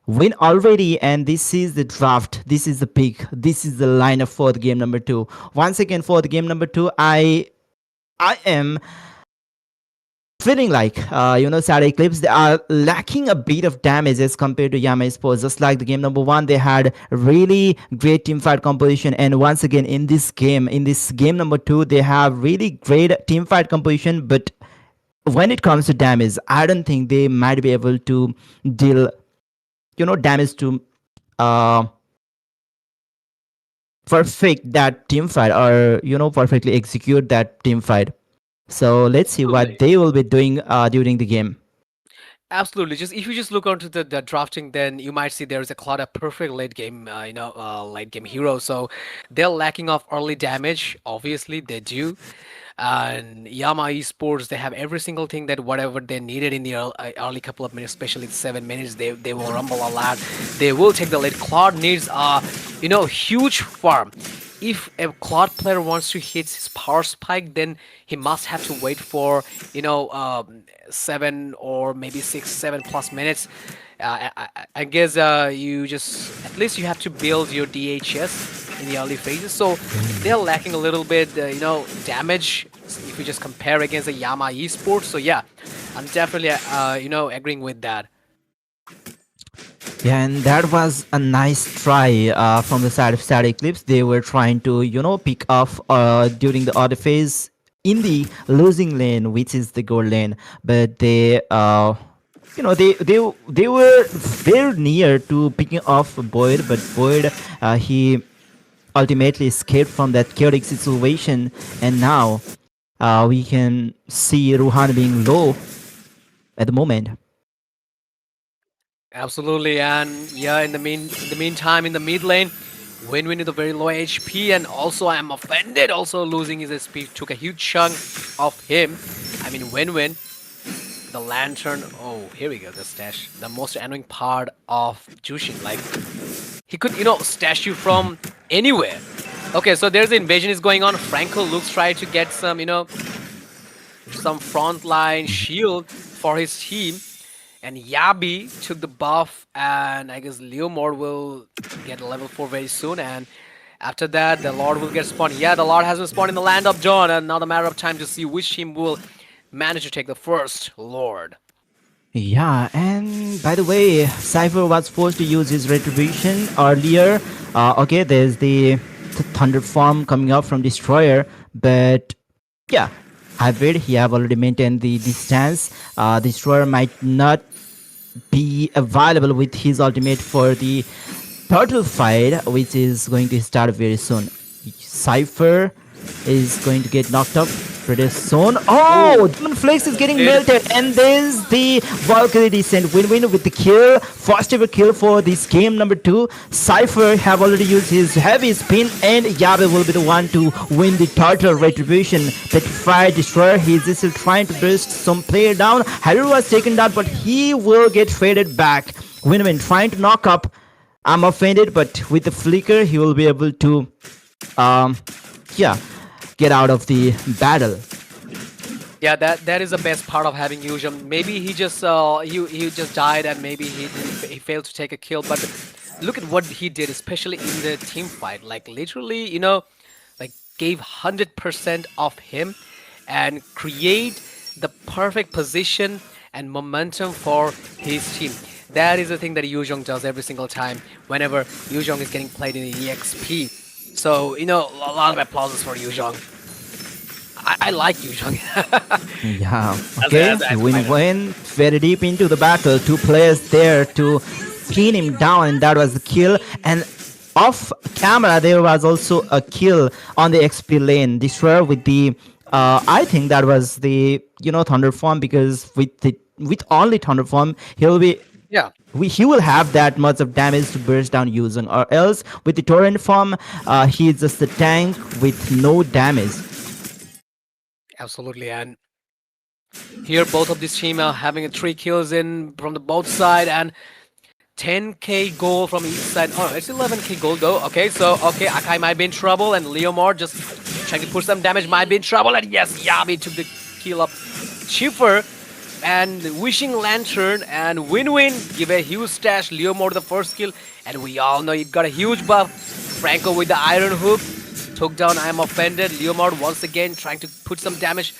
win already, and this is the draft. This is the pick. This is the lineup for the game number two. Once again, for the game number two, I am feeling like Sad Eclipse, they are lacking a bit of damage as compared to Yama Sports. Just like the game number one, they had really great team fight composition, and once again in this game number two, they have really great team fight composition, but when it comes to damage, I don't think they might be able to deal damage to uh perfect that team fight, or perfectly execute that team fight. So let's see what they will be doing during the game. Absolutely. Just if you just look onto the drafting, then you might see there is a Cloud, a perfect late game, late game hero. So they're lacking of early damage. Obviously, they do. And Yama Esports, they have every single thing that whatever they needed in the early couple of minutes, especially the 7 minutes. They will rumble a lot. They will take the lead. Cloud needs a huge farm. If a Cloud player wants to hit his power spike, then he must have to wait for 7 or maybe 6, 7+ minutes. I guess you just at least you have to build your DHS in the early phases. So they're lacking a little bit, damage if you just compare against the Yama Esports. So yeah, I'm definitely agreeing with that. Yeah, and that was a nice try from the side of Sad Eclipse. They were trying to, pick off during the order phase in the losing lane, which is the gold lane. But they were very near to picking off Boyd, but Boyd, he ultimately escaped from that chaotic situation, and now we can see Ruhan being low at the moment. Absolutely, and yeah, in the meantime, in the mid lane, Win with a very low HP, and also I am offended. Also losing his SP took a huge chunk of him. I mean, Win, the lantern. Oh, here we go. The stash, the most annoying part of Jushin. Like he could, stash you from anywhere. Okay, so there's the invasion is going on. Franco looks try to get some, some frontline shield for his team. And Yabi took the buff, and I guess Leomord will get a level 4 very soon. And after that, the Lord will get spawned. Yeah, the Lord has been spawned in the Land of Dawn, and now the matter of time to see which team will manage to take the first Lord. Yeah, and by the way, Cypher was forced to use his retribution earlier. Okay, there's the Thunder form coming out from Destroyer, but yeah, Hybrid, he have already maintained the distance. Destroyer might not be available with his ultimate for the turtle fight, which is going to start very soon. Cypher is going to get knocked up reduced zone. Oh, Oh, Demon Flakes is getting did melted, and there's the Valkyrie Descent win-win with the kill. First ever kill for this game number 2. Cypher have already used his heavy spin, and Yabe will be the one to win the total retribution. That fire destroyer, he's still trying to burst some player down. Haru was taken down, but he will get faded back. Win-win trying to knock up. I'm offended, but with the flicker, he will be able to, um, yeah, get out of the battle. Yeah, that is the best part of having Yuzhong. Maybe he just died and maybe he failed to take a kill. But look at what he did, especially in the team fight. Like literally, like gave 100% of him and create the perfect position and momentum for his team. That is the thing that Yuzhong does every single time whenever Yuzhong is getting played in the EXP. So a lot of applauses for Yuzhong. I like Yuzhong. Yeah, As okay. as as Win fighter. win very deep into the battle. Two players there to pin him down, and that was the kill. And off camera, there was also a kill on the XP lane. Destroyer with the, I think that was the Thunder Form, because with only Thunder Form, he'll be Yeah, he will have that much of damage to burst down using, or else with the torrent form, he's just a tank with no damage. absolutely. And here, both of this team are having 3 kills in from the both side and 10k gold from each side. Oh, it's 11k gold though. Okay, so Akai might be in trouble, and Leomord just trying to push some damage might be in trouble. And yes, Yabi took the kill up. Chipper and Wishing Lantern and Win-Win give a huge stash. Leomord the first kill, and we all know he got a huge buff. Franco with the Iron Hook took down I Am Offended. Leomord once again trying to put some damage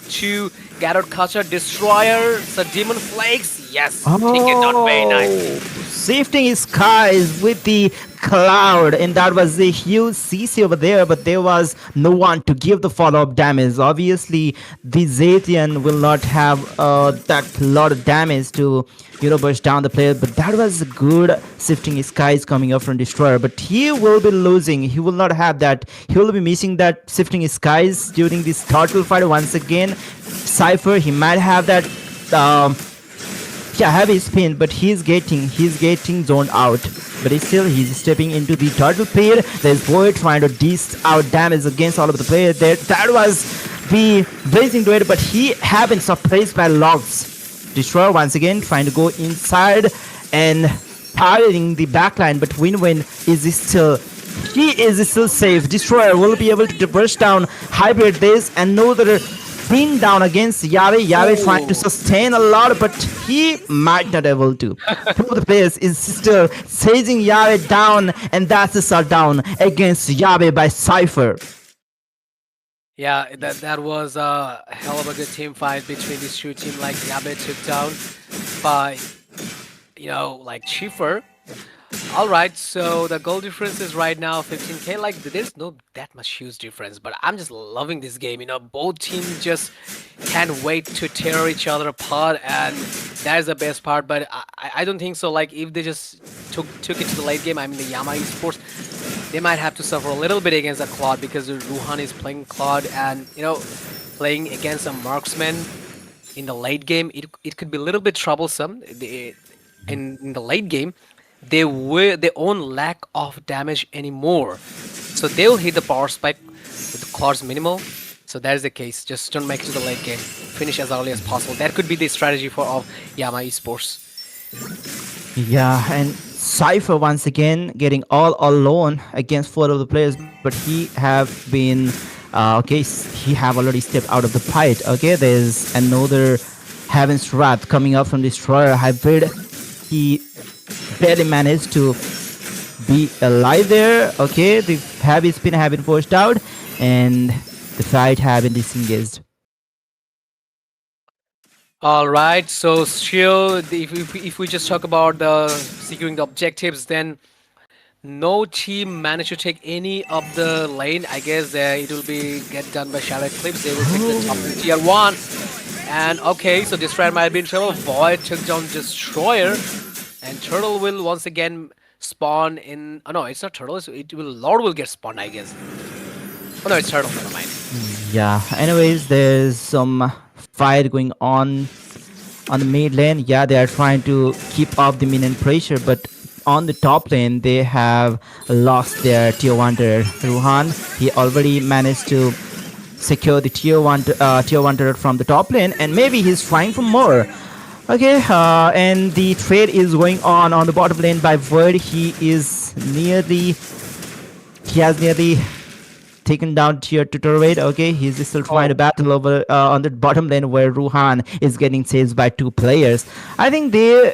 to Garrett Cutter. Destroyer, the Demon Flakes. Yes, take it down very nice. Sifting his skies with the cloud, and that was a huge CC over there, but there was no one to give the follow-up damage. Obviously, the Zetian will not have that lot of damage to burst down the player, but that was good sifting his skies coming up from Destroyer. But he will be losing. He will not have that. He will be missing that sifting his skies during this turtle fight once again. Cypher, he might have that heavy spin, but he's getting zoned out. But he's stepping into the turtle pit. There's Void trying to dish out damage against all of the players there. That was the blazing duet, but he have been suppressed by logs. Destroyer once again trying to go inside and targeting the backline, but Win-Win is still safe. Destroyer will be able to burst down, hybrid this, and another bring down against Yabe. Yabe trying to sustain a lot, but he might not able to. Two of the players is still chasing Yabe down, and that's a shutdown against Yabe by Cypher. Yeah, that was a hell of a good team fight between these two teams. Like Yabe took down by like Schiffer. All right, so the goal difference is right now 15k. Like there's no that much huge difference, but I'm just loving this game. Both teams just can't wait to tear each other apart, and that is the best part. But I don't think so. Like if they just took it to the late game, I mean the Yama Esports, they might have to suffer a little bit against the Claude, because Ruhan is playing Claude, and playing against a marksman in the late game, it could be a little bit troublesome. In the late game, they won't lack of damage anymore, so they'll hit the power spike with the Claude's minimal. So that is the case. Just don't make it to the late game. Finish as early as possible. That could be the strategy of Yama Esports. Yeah, and Cypher once again getting all alone against 4 of the players, but he have been he have already stepped out of the fight. Okay, there's another Heaven's Wrath coming up from Destroyer hybrid. He barely managed to be alive there. Okay, the heavy spin have been forced out, and the fight have been disengaged. All right. So still, if we just talk about the securing the objectives, then no team managed to take any of the lane. I guess it will be get done by Shadow Eclipse. They will take the top in tier 1. And okay, so Destroyer might be in trouble. Void took down Destroyer, and Turtle will once again spawn in. Oh no, it's not Turtle. It will Lord will get spawned, I guess. Oh no, it's turtle. Never mind. Yeah. Anyways, there's some fight going on the mid lane. Yeah, they are trying to keep up the minion pressure, but on the top lane they have lost their tier one turret. Ruhan, he already managed to secure the tier one turret from the top lane, and maybe he's trying for more. Okay, and the trade is going on the bottom lane by Void. He has nearly taken down tier 2 turret. Okay, he's still trying to Oh, battle over on the bottom lane where Ruhan is getting chased by two players. I think they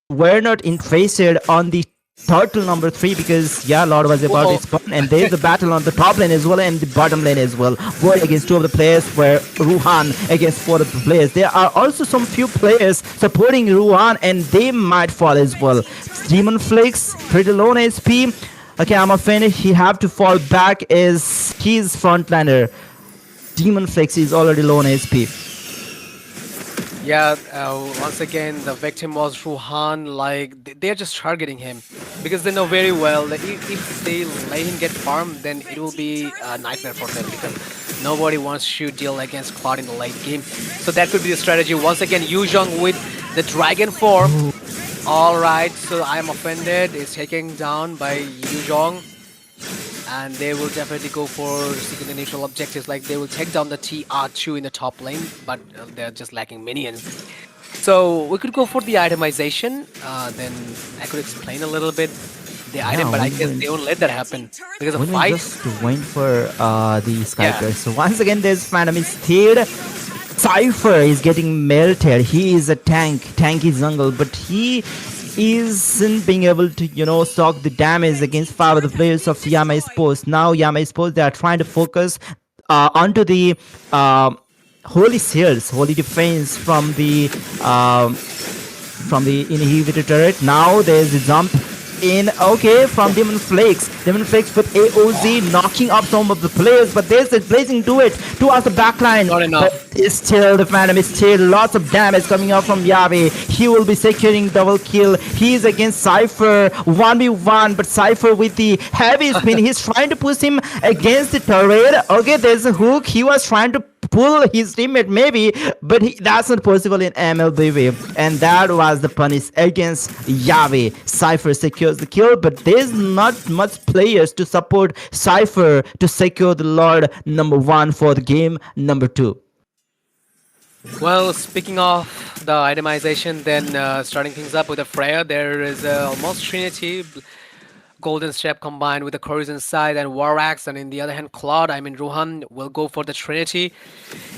were not interested on the turtle number 3 because yeah, Lord was about to oh, spawn, and there's a battle on the top lane as well and the bottom lane as well. Void against two of the players, where Ruhan against four of the players. There are also some few players supporting Ruhan, and they might fall as well. Demon Flix, pretty low on SP. Okay, I'm offended. He have to fall back as he's frontliner. Demon Flix is already low on SP. yeah. Once again, the victim was Ruhan. Like they're just targeting him because they know very well that if they let him get farmed, then it will be a nightmare for them because nobody wants to deal against Cloud in the late game. So that could be the strategy. Once again, Yuzhong with the dragon form. All right, so I am offended. It's taken down by Yuzhong, and they will definitely go for seeking the neutral objectives. Like they will take down the TR2 in the top lane, but they're just lacking minions. So we could go for the itemization. Then I could explain a little bit the item, Yeah, but I guess they won't let that happen because of when we fight. just went for the Yeah. Skyper. So once again, there's Phantom is third. Cypher is getting melted. He is a tanky jungle, but he isn't being able to, stock the damage against five of the players of Yama Esports. Now Yama Esports, they are trying to focus onto the holy shields, holy defense from the inhibitor turret. Now there's a jump in, okay, from Demon Flakes. Demon Flakes with AOZ knocking up some of the players, but there's a blazing do it towards the backline. Not But enough. it's still the Phantom is still lots of damage coming out from Yabe. He will be securing double kill. He's against Cypher 1v1, but Cypher with the heavy spin. He's trying to push him against the turret. Okay, there's a hook. He was trying to pull his teammate maybe, but that's not possible in MLBB, and that was the punish against Yahweh. Cypher secures the kill, but there's not much players to support Cypher to secure the Lord number 1 for the game number 2. Well, speaking of the itemization, then starting things up with a Freya, there is almost Trinity, Golden Step combined with the Chorus inside and War Axe, and in the other hand, Claude, I mean Ruhan, will go for the Trinity,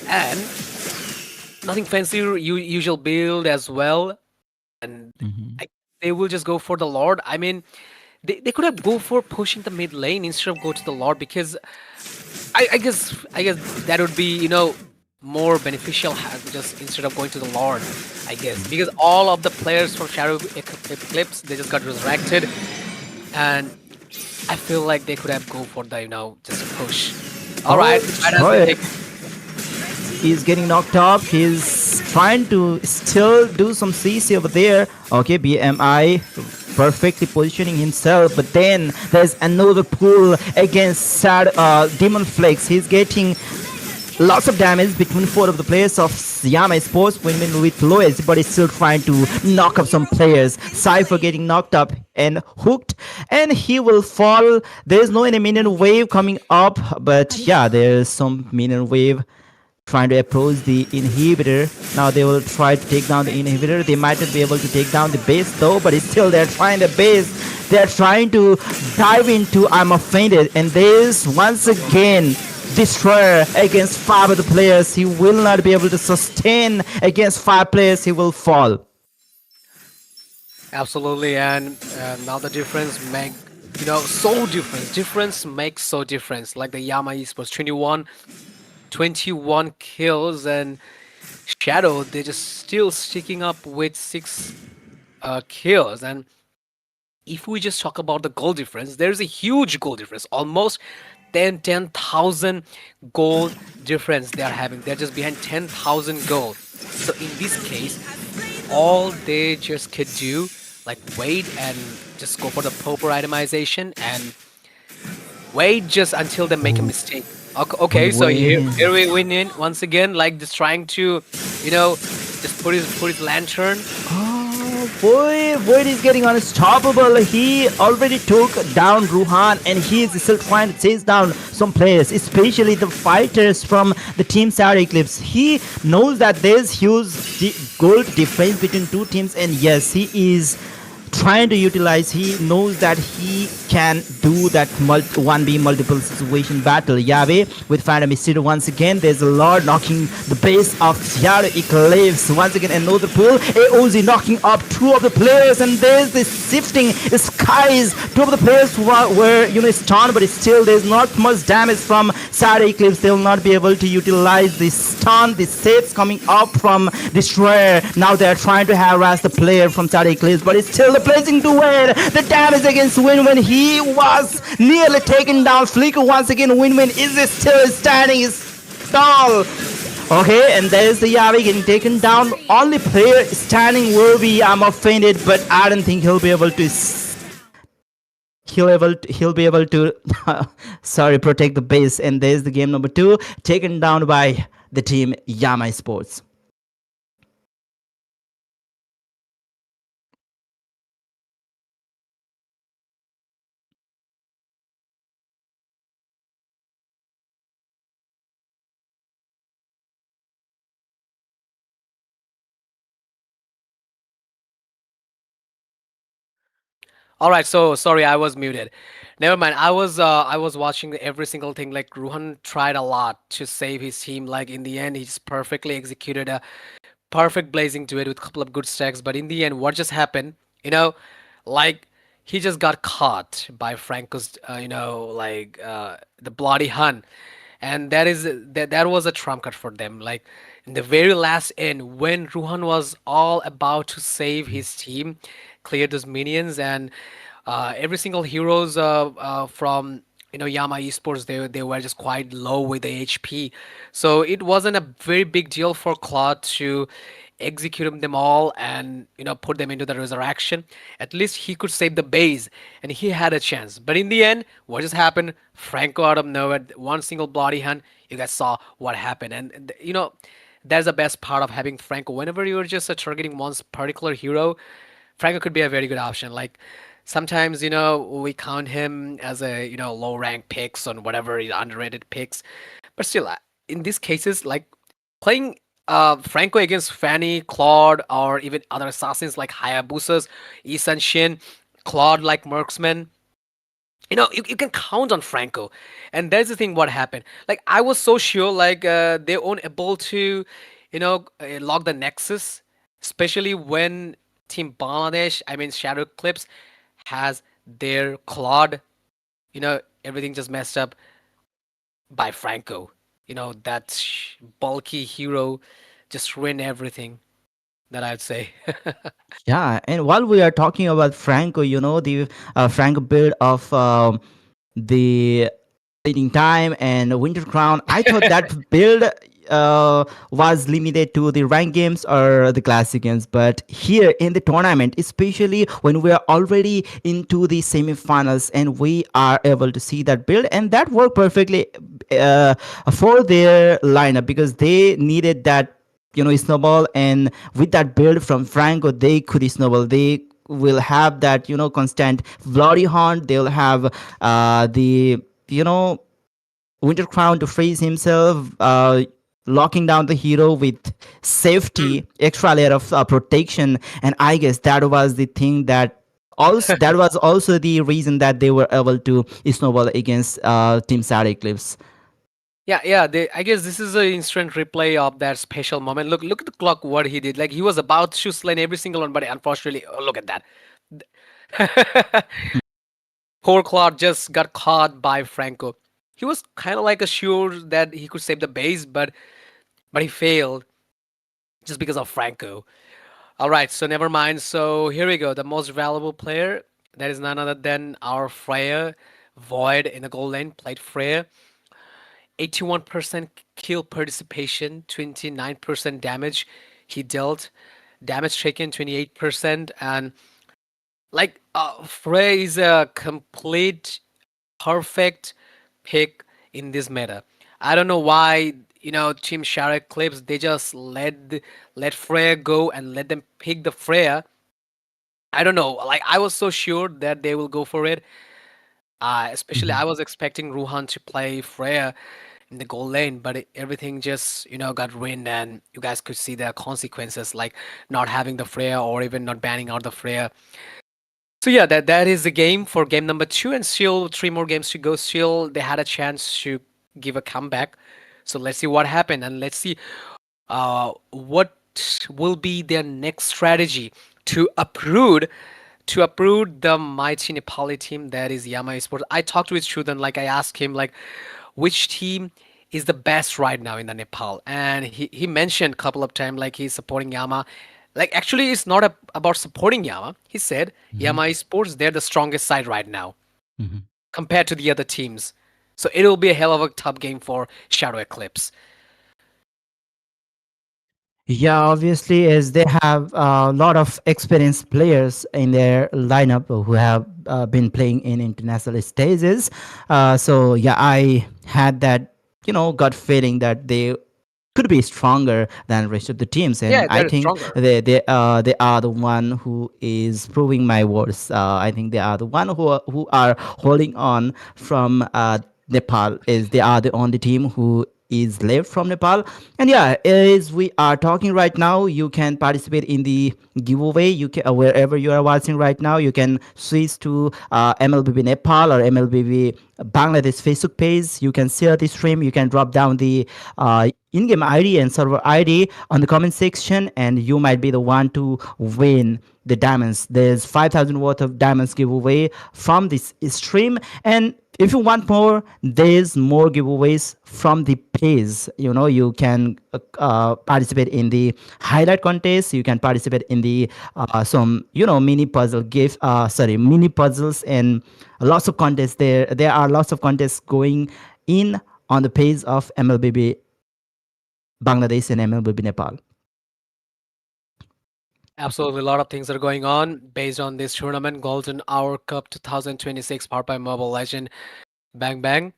and nothing fancy, usual build as well, and I, they will just go for the Lord. I mean, they could have go for pushing the mid lane instead of go to the Lord because I guess that would be more beneficial just instead of going to the Lord, I guess, because all of the players from Shadow Eclipse, they just got resurrected, and I feel like they could have go for the just push. All right, right as they Troy, take. he's getting knocked up. He's trying to still do some CC over there. Okay, BMI perfectly positioning himself, but then there's another pull against Demon Flakes. He's getting lots of damage between four of the players of Yama Esports win with lowest, but he's still trying to knock up some players. Cypher getting knocked up and hooked, and he will fall. There's no any minion wave coming up, but yeah, there's some minion wave trying to approach the inhibitor. Now they will try to take down the inhibitor. They might not be able to take down the base though, but it's still they're trying the base. They're trying to dive into I'm offended, and there's once again Destroyer against five of the players. He will not be able to sustain against five players. He will fall. Absolutely, and now the difference make so difference. Difference makes so difference. Like the Yama Esports 21 kills, and Shadow, they're just still sticking up with 6 kills. And if we just talk about the goal difference, there's a huge goal difference, almost 10,000 goal difference they are having. They're just behind 10,000 gold. So in this case, all they just could do, like wait and just go for the proper itemization and Wait just until they make a mistake. Okay, We okay, so here win. we win in once again, like just trying to, you know, just put his lantern. Oh, boy, Void is getting unstoppable. He already took down Ruhan and he is still trying to chase down some players, especially the fighters from the team Sour Eclipse. He knows that there's huge gold difference between two teams, and yes, he is trying to utilize. He knows that he can do that 1v multiple situation battle. Yahweh with Phantom Mysterio once again. There's a Lord knocking the base of Yara Eclipse. Once again, another pull. AOZ knocking up two of the players, and there's this shifting skies. Two of the players were stunned, but still there's not much damage from Yara Eclipse. They will not be able to utilize the stun, the saves coming up from Destroyer. Now they're trying to harass the player from Yara Eclipse, but it's still the placing to win. The damage against Win when he was nearly taken down. Flicker once again. Win is still standing. Is tall. Okay, and there's the Yavi getting taken down. Only player standing will be Yama fainted, but I don't think he'll be able to. He'll be able to sorry, protect the base. And there's the game number 2 taken down by the team Yama Esports. All right, so sorry, I was muted. Never mind. I was watching every single thing. Like Ruhan tried a lot to save his team. Like in the end, he just perfectly executed a perfect blazing duet with a couple of good stacks. But in the end, what just happened? You know, like he just got caught by Franco's, the bloody Hun, and that was a trump card for them. Like in the very last end, when Ruhan was all about to save his team, clear those minions, and every single heroes from Yama Esports, they were just quite low with the HP, so it wasn't a very big deal for Claude to execute them all and put them into the resurrection. At least he could save the base, and he had a chance. But in the end, what just happened? Franco out of nowhere, one single bloody hand. You guys saw what happened, and that's the best part of having Franco. Whenever you're just targeting one particular hero, Franco could be a very good option. Like sometimes, we count him as a low rank picks on whatever underrated picks, but still, in these cases, like playing Franco against Fanny, Claude, or even other assassins like Hayabusas, Isan Shin, Claude like Merksman, you can count on Franco. And that's the thing what happened. Like I was so sure like they weren't able to, log the Nexus, especially when Team Bangladesh, I mean Shadow Clips, has their Claude, everything just messed up by Franco. That bulky hero just ruined everything, that I'd say. Yeah, and while we are talking about Franco, the Franco build of the Bleeding Time and Winter Crown, I thought that build was limited to the rank games or the classic games, but here in the tournament, especially when we are already into the semifinals and we are able to see that build, and that worked perfectly uh, for their lineup because they needed that snowball, and with that build from Franco they could snowball. They will have that constant bloody hunt. They'll have the Winter Crown to freeze himself, locking down the hero with safety, extra layer of protection. And I guess that was the thing that was also the reason that they were able to snowball against Team Sad Eclipse. Yeah, yeah. I guess this is an instant replay of that special moment. Look at the clock. What he did. Like he was about to slay every single one, but unfortunately, oh, look at that. Poor Claude just got caught by Franco. He was kind of like assured that he could save the base, but he failed just because of Franco. All right, so never mind. So here we go. The most valuable player, that is none other than our Freya. Void in the gold lane played Freya. 81% kill participation, 29% damage he dealt. Damage taken 28%, and like Frey is a complete perfect pick in this meta. I don't know why, Team Shadow Eclipse, they just let Freya go and let them pick the Freya. I don't know. Like I was so sure that they will go for it. Especially I Mhm. was expecting Ruhan to play Freya in the gold lane, but everything just got ruined, and you guys could see the consequences, like not having the Freya or even not banning out the Freya. So yeah, that is the game for game number two, and still three more games to go. Still, they had a chance to give a comeback. So let's see what happened, and let's see what will be their next strategy to uproot the mighty Nepali team that is Yama Esports. I talked with Shudan, like I asked him like which team is the best right now in the Nepal, and he mentioned a couple of times like he's supporting Yama. Like actually, it's not about supporting Yama. He said Mhm. Yama Esports, they're the strongest side right now Mhm. compared to the other teams. So it'll be a hell of a tough game for Shadow Eclipse. Yeah, obviously, as they have a lot of experienced players in their lineup who have been playing in international stages. So yeah, I had that gut feeling that they could be stronger than rest of the teams, and Yeah, I they're think stronger. they are the one who is proving my words. I think they are the one who are holding on from Nepal. Is they are the only team who is left from Nepal. And yeah, as we are talking right now, you can participate in the giveaway. You can wherever you are watching right now, you can switch to MLBB Nepal or MLBB Bangladesh Facebook page. You can share the stream. You can drop down the in-game ID and server ID on the comment section, and you might be the one to win the diamonds. There's 5,000 worth of diamonds giveaway from this stream, and if you want more, there's more giveaways from the page. You can participate in the highlight contest. You can participate in the some mini puzzle gift mini puzzles, and lots of contests. There are lots of contests going in on the page of MLBB Bangladesh and MLBB Nepal. Absolutely, a lot of things are going on based on this tournament, Golden Hour Cup 2026, powered by Mobile Legend. Bang bang.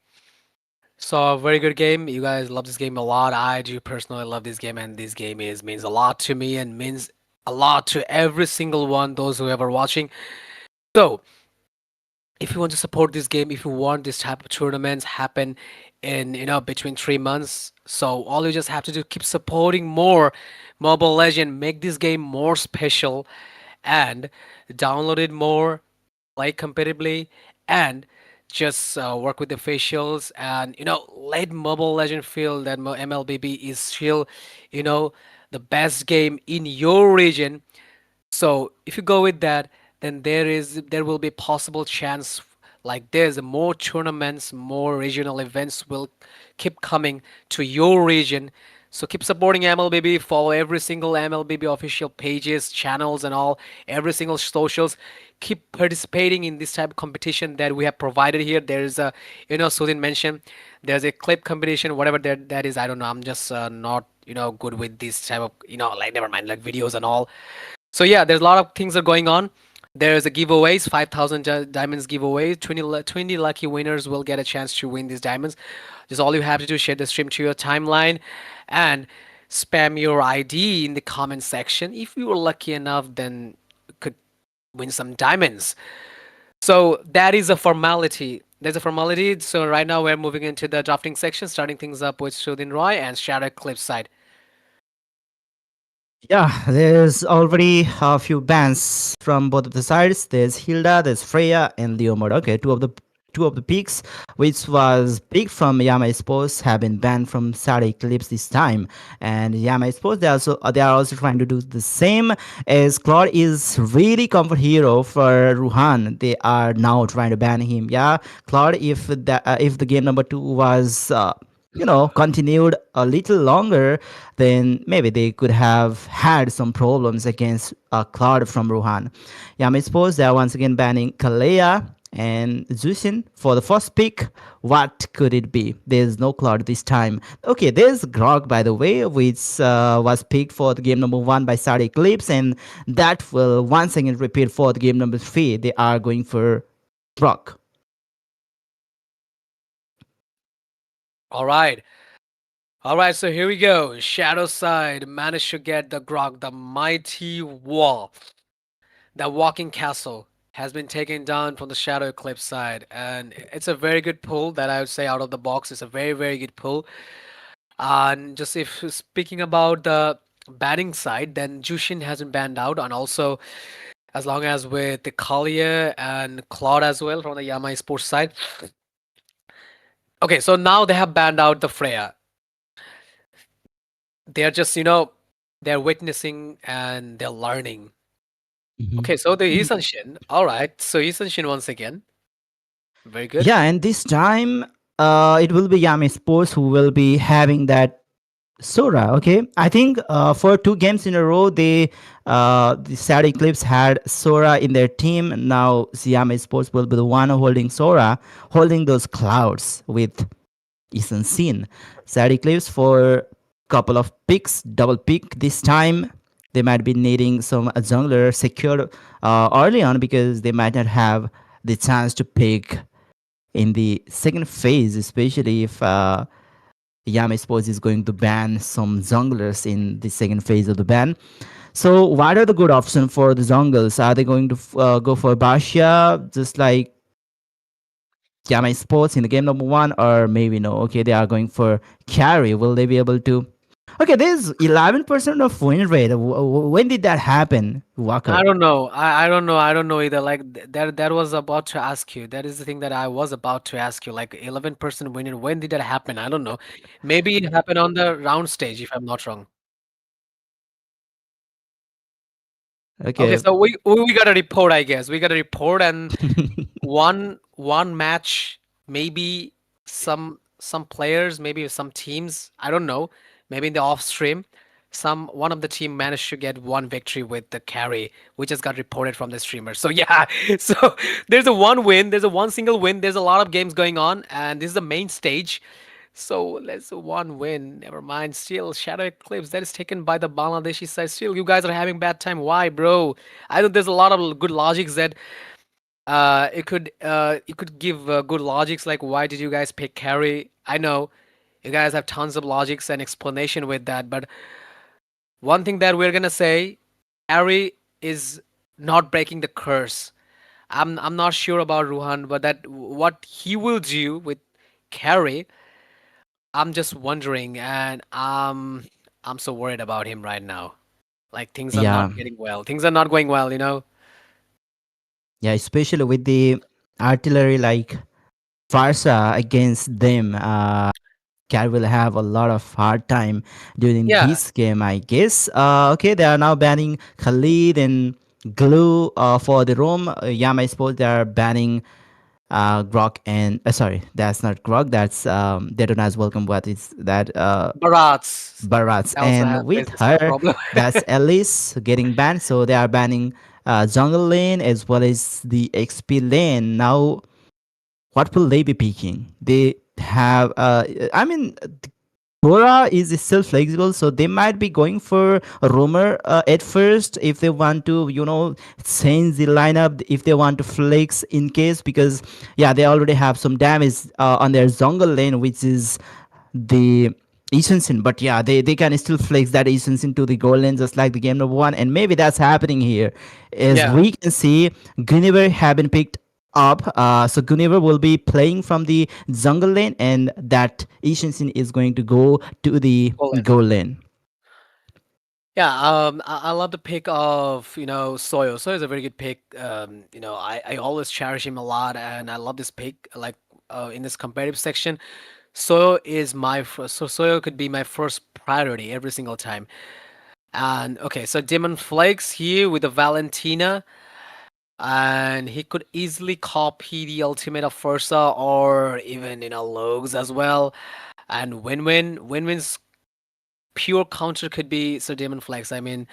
So a very good game. You guys love this game a lot. I do personally love this game, and this game is means a lot to me and means a lot to every single one those who ever watching. So if you want to support this game, if you want this type of tournaments happen in between 3 months, so all you just have to do keep supporting more Mobile Legend, make this game more special, and download it more, play competitively, and just work with the facials, and let Mobile Legend feel that MLBB is still you know the best game in your region. So if you go with that, then there will be possible chance, like there's more tournaments, more regional events will keep coming to your region. So keep supporting MLBB, follow every single MLBB official pages, channels and all, every single socials. Keep participating in this type of competition that we have provided here. There's a, Sudin mentioned, there's a clip competition, whatever that is. I don't know. I'm just not, good with this type of, like never mind, like videos and all. So yeah, there's a lot of things are going on. There's a giveaways, 5,000 diamonds giveaway. 20 lucky winners will get a chance to win these diamonds. Just all you have to do is share the stream to your timeline and spam your ID in the comment section. If you were lucky enough, then you could win some diamonds. So that is a formality. There's a formality. So right now we're moving into the drafting section, starting things up with Sudin Roy and Shadow Eclipse side. Yeah, there's already a few bans from both of the sides. There's Hilda, there's Freya, and Leomord. Okay, two of the picks, which was picked from Yama Sports, have been banned from Sada Eclipse this time. And Yama Sports, they are also trying to do the same, as Claude is really comfort hero for Ruhan. They are now trying to ban him. Yeah, Claude, if the game number two was continued a little longer, then maybe they could have had some problems against Cloud from Rohan. Yeah, I suppose they are once again banning Kalea and Zushin for the first pick. What could it be? There's no Cloud this time. Okay, there's Grog, by the way, which was picked for the game number one by Star Eclipse, and that will once again repeat for the game number three. They are going for Grog. All right. All right, so here we go. Shadow side managed to get the Grog, the mighty wall. The walking castle has been taken down from the Shadow Eclipse side, and it's a very good pull that I would say out of the box. It's a very, very good pull. And just if speaking about the banning side, then Jushin hasn't banned out, and also as long as with the Kalia and Claude as well from the Yama Esports side. Okay, so now they have banned out the Freya. They're just, they're witnessing and they're learning. Mhm. Okay, so the Isanshin. All right, so Isanshin once again. Very good. Yeah, and this time it will be Yami Sports who will be having that Sora. Okay, I think for 2 games in a row, the Sad Eclipse had Sora in their team. Now Yami Sports will be the one holding Sora, holding those clouds with Isan Sin. Sad Eclipse for couple of picks, double pick this time. They might be needing some jungler secured early on because they might not have the chance to pick in the second phase, especially if Yama Sports is going to ban some junglers in the second phase of the ban. So, what are the good options for the jungles? Are they going to go for Basha, just like Yama Sports in the game number one, or maybe no? Okay, they are going for carry. Will they be able to? Okay, there's 11% of win rate. When did that happen, I Walker? don't know. I don't know. I don't know either. Like that was about to ask you. That is the thing that I was about to ask you. Like 11% winning. When did that happen? I don't know. Maybe it happened on the round stage, if I'm not wrong. Okay, Okay. so we got a report, I guess. We got a report, and one match, maybe some players, maybe some teams, I don't know, maybe in the off stream, some one of the team managed to get one victory with the carry, which just got reported from the streamer. So yeah, so there's a one win, there's a one single win, there's a lot of games going on, and this is the main stage. So let's one win. Never mind. Still, Shadow Eclipse that is taken by the Bangladeshi side. Still, you guys are having bad time. Why, bro? I think there's a lot of good logics that it could give good logics like why did you guys pick carry? I know you guys have tons of logics and explanation with that, but one thing that we're gonna say, carry is not breaking the curse. I'm not sure about Ruhan, but that what he will do with carry, I'm just wondering, and I'm so worried about him right now. Like things are not Yeah, getting well. Things are not going well, you know? yeah, especially with the artillery like Farsa against them. Cat will have a lot of hard time during Yeah, this game, I guess. Okay, they are now banning Khalid and Glue for the roam. Yama, I suppose they are banning Grok and sorry, that's not Grok. That's Dedona's welcome. What is that? Barats. Barats, They also and have with faced the same her, problem. that's Alice getting banned. So they are banning jungle lane as well as the XP lane. Now what will they be picking? They have, I mean, Bora is still flexible, so they might be going for a roamer at first if they want to, change the lineup, if they want to flex in case, because, yeah, they already have some damage on their jungle lane, which is the Ishinsin. But yeah, they can still flex that Ishinsin to the goal lane just like the game number one. And maybe that's happening here. As Yeah. we can see, Guinevere have been picked up. So Guinevere will be playing from the jungle lane, and that Ishinsin is going to go to the Poland. goal lane. Yeah, I love the pick of, Soyo. Soyo is a very good pick. I always cherish him a lot, and I love this pick. Like in this competitive section, Soyo could be my first priority every single time. And okay, so Demon Flakes here with the Valentina, and he could easily copy the ultimate of Fursa or even Logs as well. And Win-Win's pure counter could be Sir Demon Flex. I mean,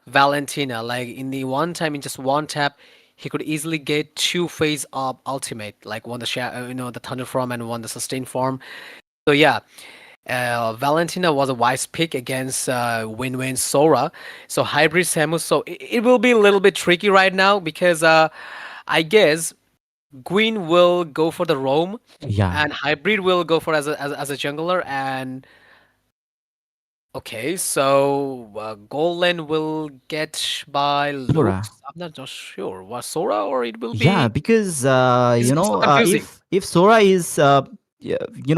Valentina, like in the one time, in just one tap, he could easily get two phase up ultimate, like one the Thunder form and one the sustain form. So yeah, Valentina was a wise pick against Win-Win Sora. So hybrid Samus. So it will be a little bit tricky right now because I guess Gwyn will go for the roam, Yeah, and Hybrid will go for as a jungler. And okay, so gold lane will get by Sora. Lux. I'm not just sure. Was Sora or it will Yeah, be? because It's so confusing. if Sora is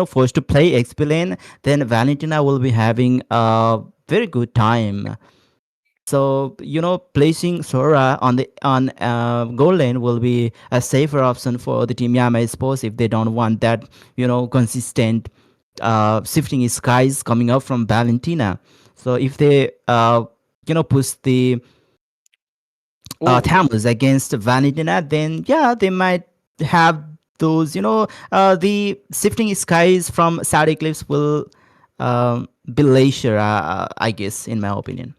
forced to play XP lane, then Valentina will be having a very good time. So placing Sora on gold lane will be a safer option for the team Yama Sports if they don't want that consistent shifting skies coming up from Valentina. So if they push the Oh, Thamus against Valentina, then yeah, they might have those. The shifting skies from Sad Eclipse will be leisure, I guess, in my opinion.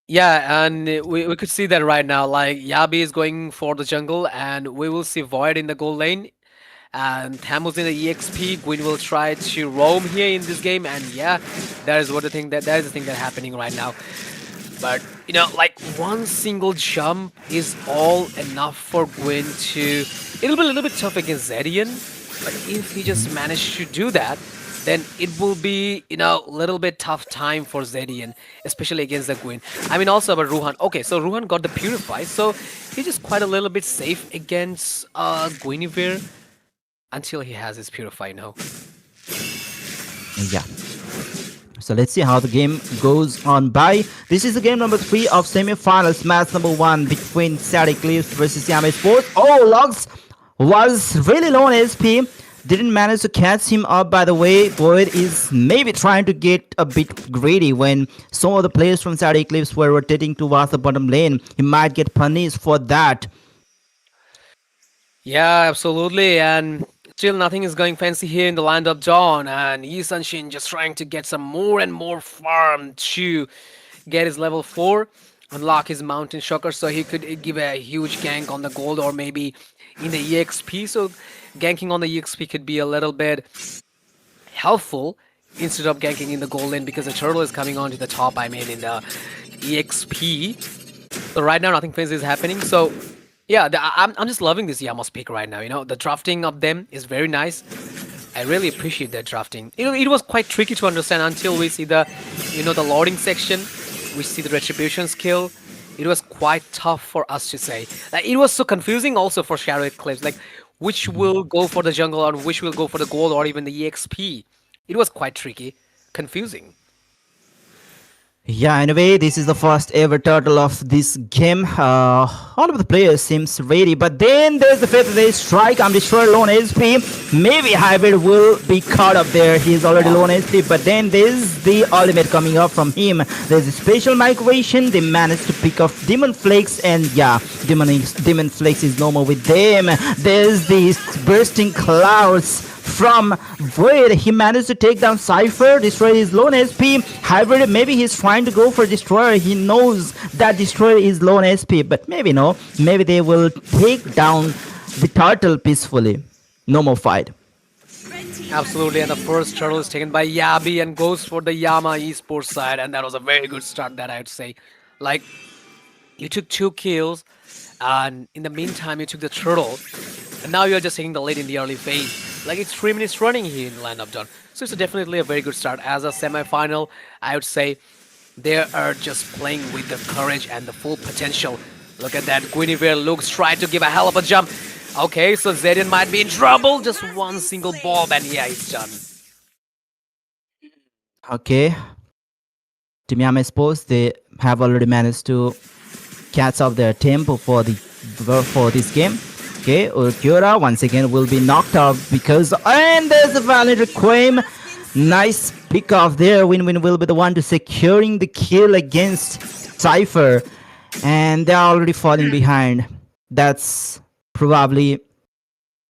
yeah, and we could see that right now. Like Yabi is going for the jungle, and we will see Void in the gold lane, and Tamus in the EXP. Gwyn will try to roam here in this game, and yeah, that is the thing that's happening right now. But like one single jump is all enough for Gwyn to. It'll be a little bit tough against Zedian, but if he just managed to do that, then it will be a little bit tough time for Zedian, especially against the Gwyn. I mean also about Ruhan. Okay, so Ruhan got the Purify, so he's just quite a little bit safe against Guinevere until he has his Purify. Yeah. So let's see how the game goes on by. This is the game number 3 of semi-finals, match number 1 between Sad Eclipse versus Yama Sports. Oh, Logs was really low on SP. Didn't manage to catch him up, by the way. Void is maybe trying to get a bit greedy when some of the players from Sad Eclipse were rotating towards the bottom lane. He might get punished for that. Yeah, absolutely. And still nothing is going fancy here in the land of Dawn. And Yi Shin just trying to get some more and more farm to get his level 4, unlock his Mountain Shocker so he could give a huge gank on the gold or maybe in the EXP. So ganking on the EXP could be a little bit helpful instead of ganking in the gold lane because the turtle is coming on to the top, I mean in the EXP. So right now nothing fancy is happening. So yeah, I'm just loving this Yama's pick right now. The drafting of them is very nice. I really appreciate their drafting. It was quite tricky to understand until we see the loading section. We see the retribution skill. It was quite tough for us to say. Like, it was so confusing also for Shadow Eclipse. Like, which will go for the jungle or which will go for the gold or even the EXP. It was quite tricky, confusing. Yeah, anyway, this is the first ever turtle of this game. All of the players seems ready, but then there's the fifth day strike. I'm destroyed low on HP. Maybe Hybrid will be caught up there. He's already low on HP, but then there's the ultimate coming up from him. There's a special migration. They managed to pick up Demon Flakes, and yeah, Demon Flakes is no more with them. There's these bursting clouds from Void. He managed to take down Cypher, destroy his low on SP. Hybrid, maybe he's trying to go for Destroyer. He knows that Destroyer is low on SP, but maybe no. Maybe they will take down the turtle peacefully. No more fight. Absolutely, and the first turtle is taken by Yabi and goes for the Yama Esports side, and that was a very good start, that I would say. Like, you took 2 kills, and in the meantime, you took the turtle, and now you're just taking the lead in the early phase. Like, it's 3 minutes running here in the land of Dawn. So it's definitely a very good start. As a semi-final, I would say they are just playing with the courage and the full potential. Look at that. Guinevere looks trying to give a hell of a jump. Okay, so Zedian might be in trouble. Just one single bomb, and yeah, it's done. Okay. Team Yama Sports, they have already managed to catch up their tempo for this game. Okay, Urkiora once again will be knocked out because, and there's a valid Requiem. Nice pick off there. Win-Win will be the one to securing the kill against Cypher, and they're already falling behind. That's probably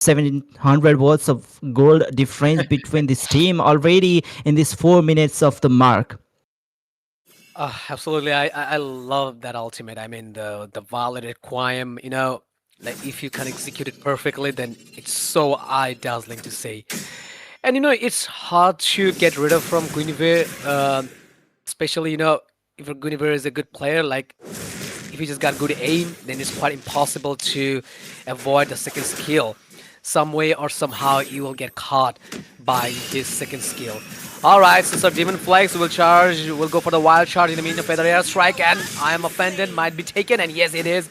1700 watts of gold difference between this team already in these 4 minutes of the mark. Absolutely, I love that ultimate. I mean, the valid Requiem, like if you can execute it perfectly, then it's so eye-dazzling to say. And it's hard to get rid of from Guinevere, especially if Guinevere is a good player. Like if you just got good aim, then it's quite impossible to avoid the second skill. some way or somehow you will get caught by this second skill. Alright, so Demon Flex will charge, will go for the wild charge in the meantime, Feather Air Strike, and I am offended, might be taken, and yes it is.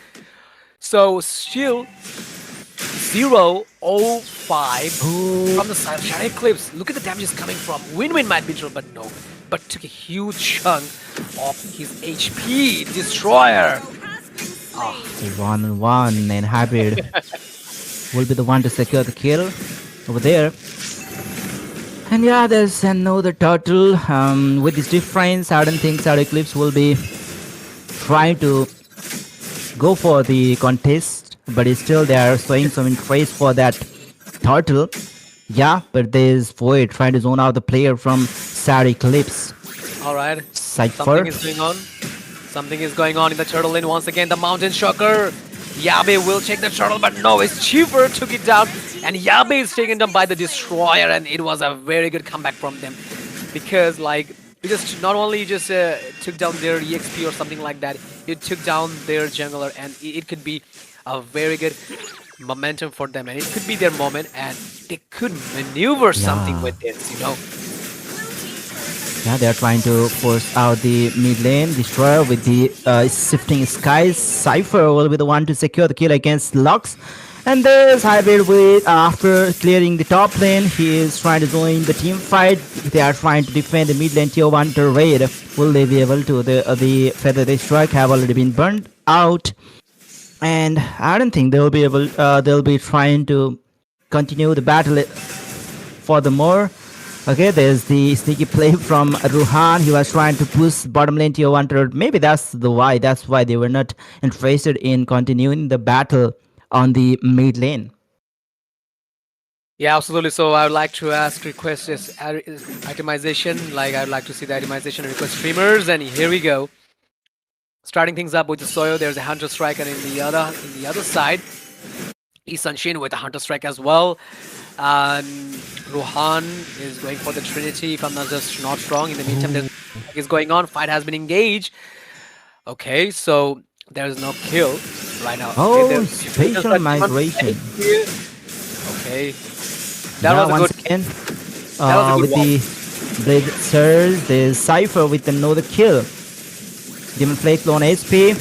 So still 0-0-5 from the side of Shadow Eclipse. Look at the damages coming from. Win-win might be true, but no. But took a huge chunk of his HP. Destroyer. 1-on-1, and Hybrid will be the one to secure the kill over there. And yeah, there's another turtle. With this difference, I don't think Shadow Eclipse will be trying to go for the contest, but still they are showing some interest for that turtle. Yeah, but there's Void trying to zone out the player from Shadow Eclipse. Alright. Cypher. Something is going on. Something is going on in the turtle lane once again. The Mountain Shocker. Yabe will take the turtle, but no, his Cheever took it down. And Yabe is taken down by the Destroyer, and it was a very good comeback from them. Because, like, you just not only just took down their EXP or something like that, you took down their jungler, and it could be a very good momentum for them, and it could be their moment, and they could maneuver something with this, you know. Yeah, they are trying to force out the mid lane. Destroyer with the shifting skies. Cypher will be the one to secure the kill against Lux. And there's Hybrid with, after clearing the top lane, he is trying to join the team fight. They are trying to defend the mid lane tier 1 turret. Will they be able to? The Feather Strike have already been burned out. And I don't think they'll be able, they'll be trying to continue the battle furthermore. Okay, there's the sneaky play from Ruhan. He was trying to push bottom lane tier 1 turret. Maybe that's why they were not interested in continuing the battle on the mid lane. Yeah, absolutely. So I would like to request this itemization. Like, I would like to see the itemization and request streamers. And here we go. Starting things up with the Soyo. There's a Hunter Strike, and in the other side, Isanshin with a Hunter Strike as well. And Rohan is going for the Trinity, if I'm not wrong. In the meantime, there's is going on. Fight has been engaged. Okay, so there's no kill right now. Oh, okay, spatial migration. Okay, that was a once good. Again, that was a good with one. the Blade Surge, there's Cypher with another kill. Demon Flake low on HP.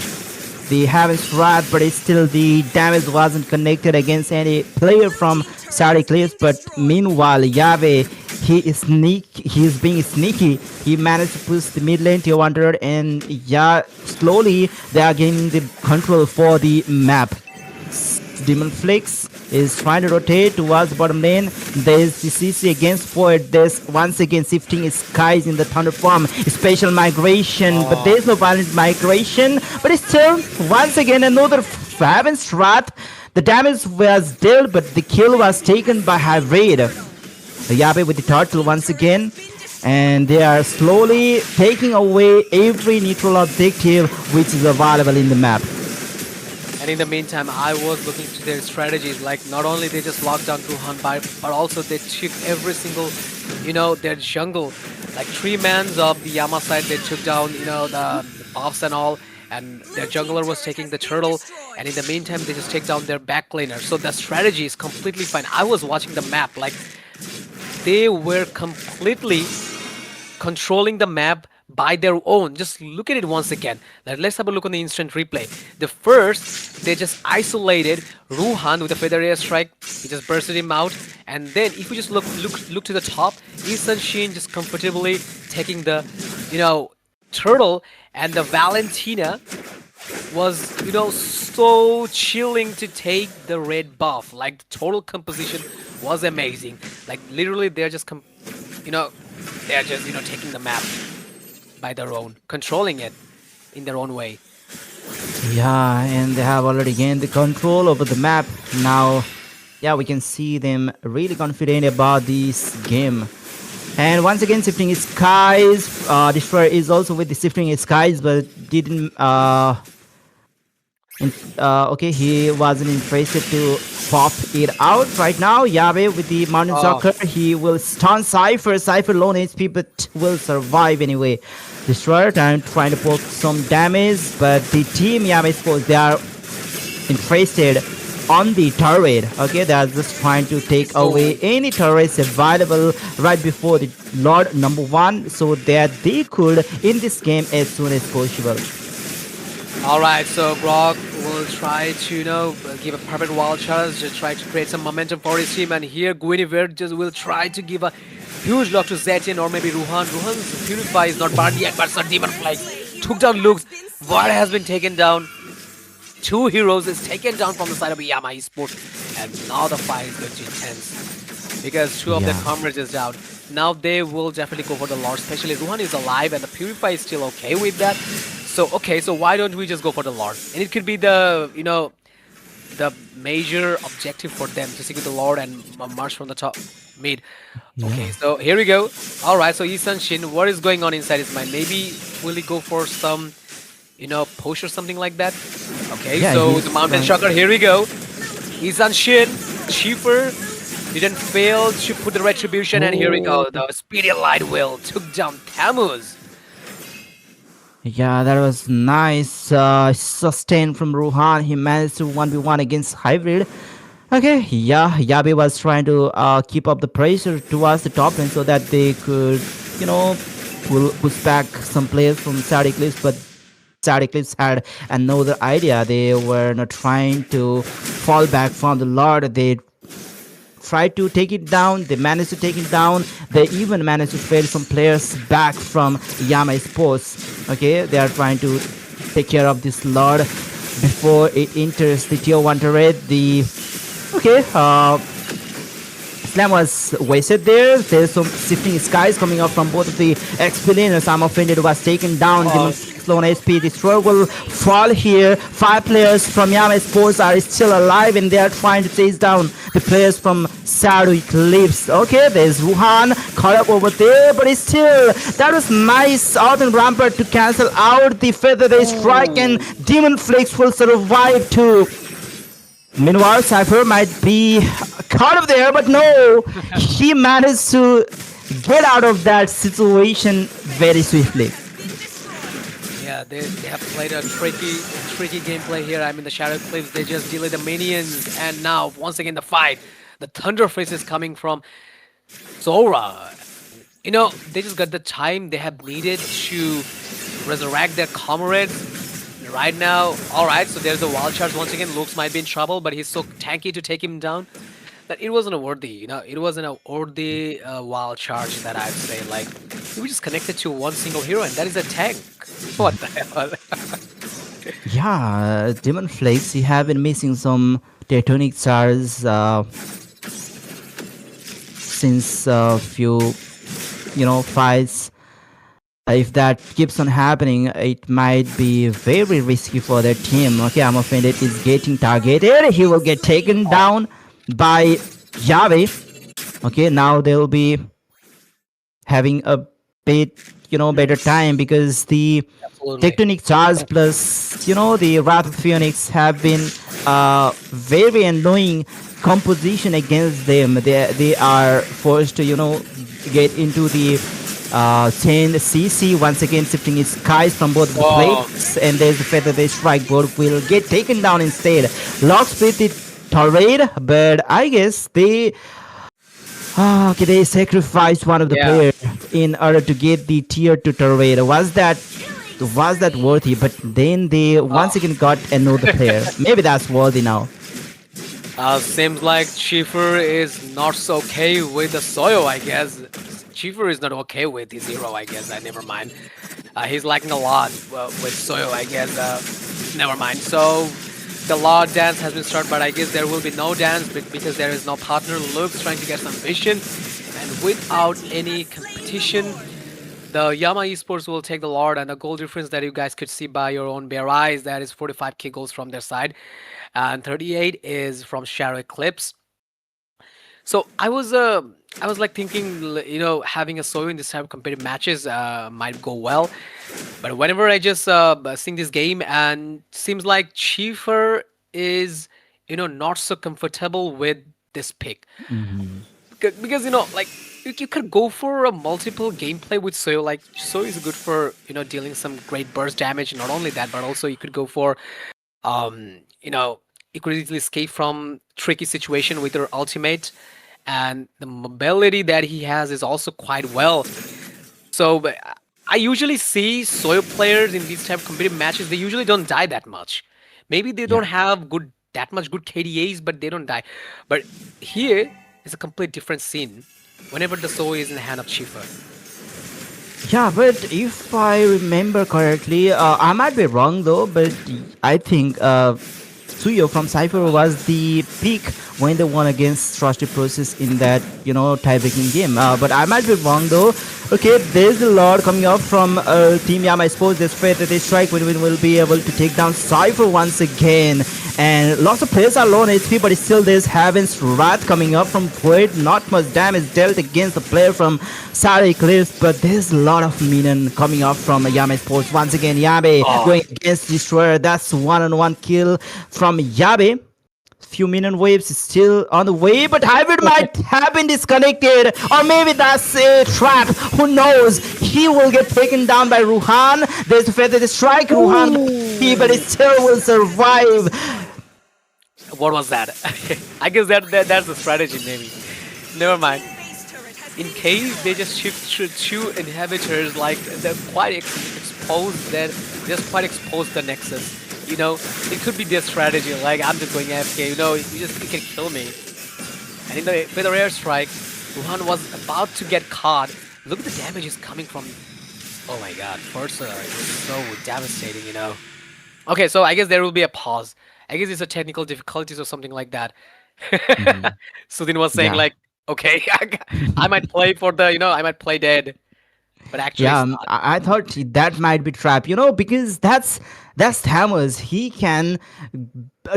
The Heaven's Wrath, but still the damage wasn't connected against any player from Shadow Eclipse. But meanwhile, Yave, he is being sneaky. He managed to push the mid lane to 100, and yeah, slowly they are gaining the control for the map. Demon Flix is trying to rotate towards the bottom lane. There's the CC against Void. There's once again shifting his skies in the thunder form. Special migration, but there's no violent migration. But it's still once again another Heaven's Wrath. The damage was dealt, but the kill was taken by Hybrid. Yabe with the turtle once again. And they are slowly taking away every neutral objective which is available in the map. And in the meantime, I was looking to their strategies. Like, not only they just locked down Ruhan, but also they took every single, their jungle. Like 3 mans of the Yama side, they took down, the buffs and all. And their jungler was taking the turtle. And in the meantime, they just take down their back laner. So the strategy is completely fine. I was watching the map. Like, they were completely controlling the map by their own. Just look at it once again. Let's have a look on the instant replay. The first, they just isolated Ruhan with a Feather Air Strike. He just bursted him out. And then if we just look to the top, Isanshin just comfortably taking the, turtle, and the Valentina was, so chilling to take the red buff. Like, the total composition was amazing. Like, literally, they're just, taking the map by their own, controlling it in their own way. Yeah, and they have already gained the control over the map. Now, yeah, we can see them really confident about this game. And once again, shifting his skies. Destroyer is also with the shifting his skies, but didn't. Okay, he wasn't interested to pop it out right now. Yabe with the Mountain Soccer. He will stun Cypher. Cypher low on HP, but will survive anyway. Destroyer trying to poke some damage, but the team Yama Esports, they are interested on the turret. Okay, they are just trying to take So away any turrets available right before the Lord number one, so that they could in this game as soon as possible. all right, so Grok will try to, give a perfect wild charge, just try to create some momentum for his team. And here, Guinevere just will try to give a huge lock to Zetin or maybe Ruhan. Ruhan's Purify is not burned yet, but Sir Demon Flies took down Luke's. Vard has been taken down. Two heroes is taken down from the side of Yama Esports. And now the fight is going to be intense because two of their Yeah. comrades is down. Now they will definitely go for the Lord, especially Ruhan is alive and the Purify is still okay with that. So, okay, so why don't we just go for the Lord? And it could be the major objective for them to secure the Lord and march from the top mid. Okay, Yeah. so here we go. All right, so Isan Shin, what is going on inside his mind? Maybe will he go for some, push or something like that? Okay, Yeah, so the he's Mountain trying. Shocker, here we go. Isan Shin, Schiefer didn't fail to put the retribution, and here we go. Oh. The Speedy Light Will took down Tammuz. Yeah, that was nice. Sustain from Ruhan. He managed to 1v1 against Hybrid. Okay, yeah, Yabe was trying to keep up the pressure towards the top lane so that they could, push back some players from Sad Eclipse, but Sad Eclipse had another idea. They were not trying to fall back from the Lord. They tried to take it down. They managed to take it down. They even managed to trade some players back from Yama Sports. Okay, they are trying to take care of this Lord before it enters the tier 1 turret. The okay, Slam was wasted there. There's some shifting skies coming up from both of the XP laners. I'm offended was taken down. Demon Flex low on HP. Destroyer will fall here. 5 players from Yama Sports are still alive and they are trying to chase down the players from Shadow Eclipse. Okay, there's Wuhan caught up over there, but it's still that was nice out and Rampart to cancel out the feather they strike and Demon Flakes will survive too. Meanwhile, Cypher might be caught up there, but no, he managed to get out of that situation very swiftly. Yeah, they have played a tricky gameplay here. I mean, the Shadow Cliffs, they just delay the minions, and now, once again, the fight. The Thunder Face is coming from Zora. They just got the time they have needed to resurrect their comrades. Right now, alright, so there's a wild charge once again. Lux might be in trouble, but he's so tanky to take him down that it wasn't a worthy, it wasn't a worthy wild charge that I'd say. Like, we were just connected to one single hero, and that is a tank. What the hell? Yeah, Demon Flakes, he have been missing some Tectonic stars since a few, fights. If that keeps on happening, it might be very risky for their team. Okay, I'm offended. Is getting targeted. He will get taken down by Yahweh. Okay, now they'll be having a bit, better time because the Absolutely. Tectonic Charge plus, the Wrath of Phoenix have been very annoying composition against them. They are forced to, get into the 10 CC once again shifting its skies from both of the Wow. plates and there's the feather they strike both will get taken down instead. Locks with the turret, but I guess they okay, they sacrificed one of the Yeah. players in order to get the tier 2 turret. Was that worthy? But then they once again got another player. Maybe that's worthy now. Seems like Schiefer is not so okay with the Soyo, I guess. Schiefer is not okay with his hero, I guess. Never mind. He's lacking a lot with Soyo, I guess. Never mind. So the law dance has been started, but I guess there will be no dance because there is no partner. Luke's trying to get some vision, and without any competition, the Yama Esports will take the Lord, and the goal difference that you guys could see by your own bare eyes, that is 45k goals from their side, and 38 is from Shadow Eclipse. So I was like thinking, having a Soyo in this type of competitive matches might go well, but whenever I just sing this game, and seems like Schiefer is not so comfortable with this pick. Mhm. Because like you could go for a multiple gameplay with Soyo. Like Soyo is good for dealing some great burst damage. Not only that, but also you could go for um you know he could easily escape from tricky situation with her ultimate, and the mobility that he has is also quite well. So I usually see Soyo players in these type of competitive matches. They usually don't die that much. Maybe they Yeah. don't have that much good KDAs, but they don't die. But here is a complete different scene. Whenever the Soyo is in the hand of Chifa. Yeah, but if I remember correctly, I might be wrong though, but I think Suyo from Cypher was the peak when they won against Frosty Process in that, tie-breaking game. But I might be wrong though. Okay, there's a lot coming up from Team Yama. I suppose this fair that they strike when we will be able to take down Cypher once again. And lots of players are low on HP, but still there's Heaven's Wrath coming up from Void. Not much damage dealt against the player from Eclipse, but there's a lot of minion coming up from Yama Esports. Once again, Yabe going against Destroyer. That's one-on-one kill from Yabe. Few minion waves still on the way, but Hybrid might have been disconnected, or maybe that's a trap. Who knows? He will get taken down by Ruhan. There's a feather strike. Ruhan, but it still will survive. What was that? I guess that's the strategy, maybe. Never mind. In case they just shift two inhibitors, like they're quite exposed, they're just quite exposed the Nexus. It could be their strategy. Like I'm just going AFK. You can kill me. And in the with the rare strike, Wuhan was about to get caught. Look at the damage is coming from. Oh my God, Forza is so devastating. Okay, so I guess there will be a pause. I guess it's a technical difficulties or something like that. Sudin was saying Yeah. like, okay, I might play for the, I might play dead, but actually Yeah, it's not. I thought that might be trap, because that's Thamus. He can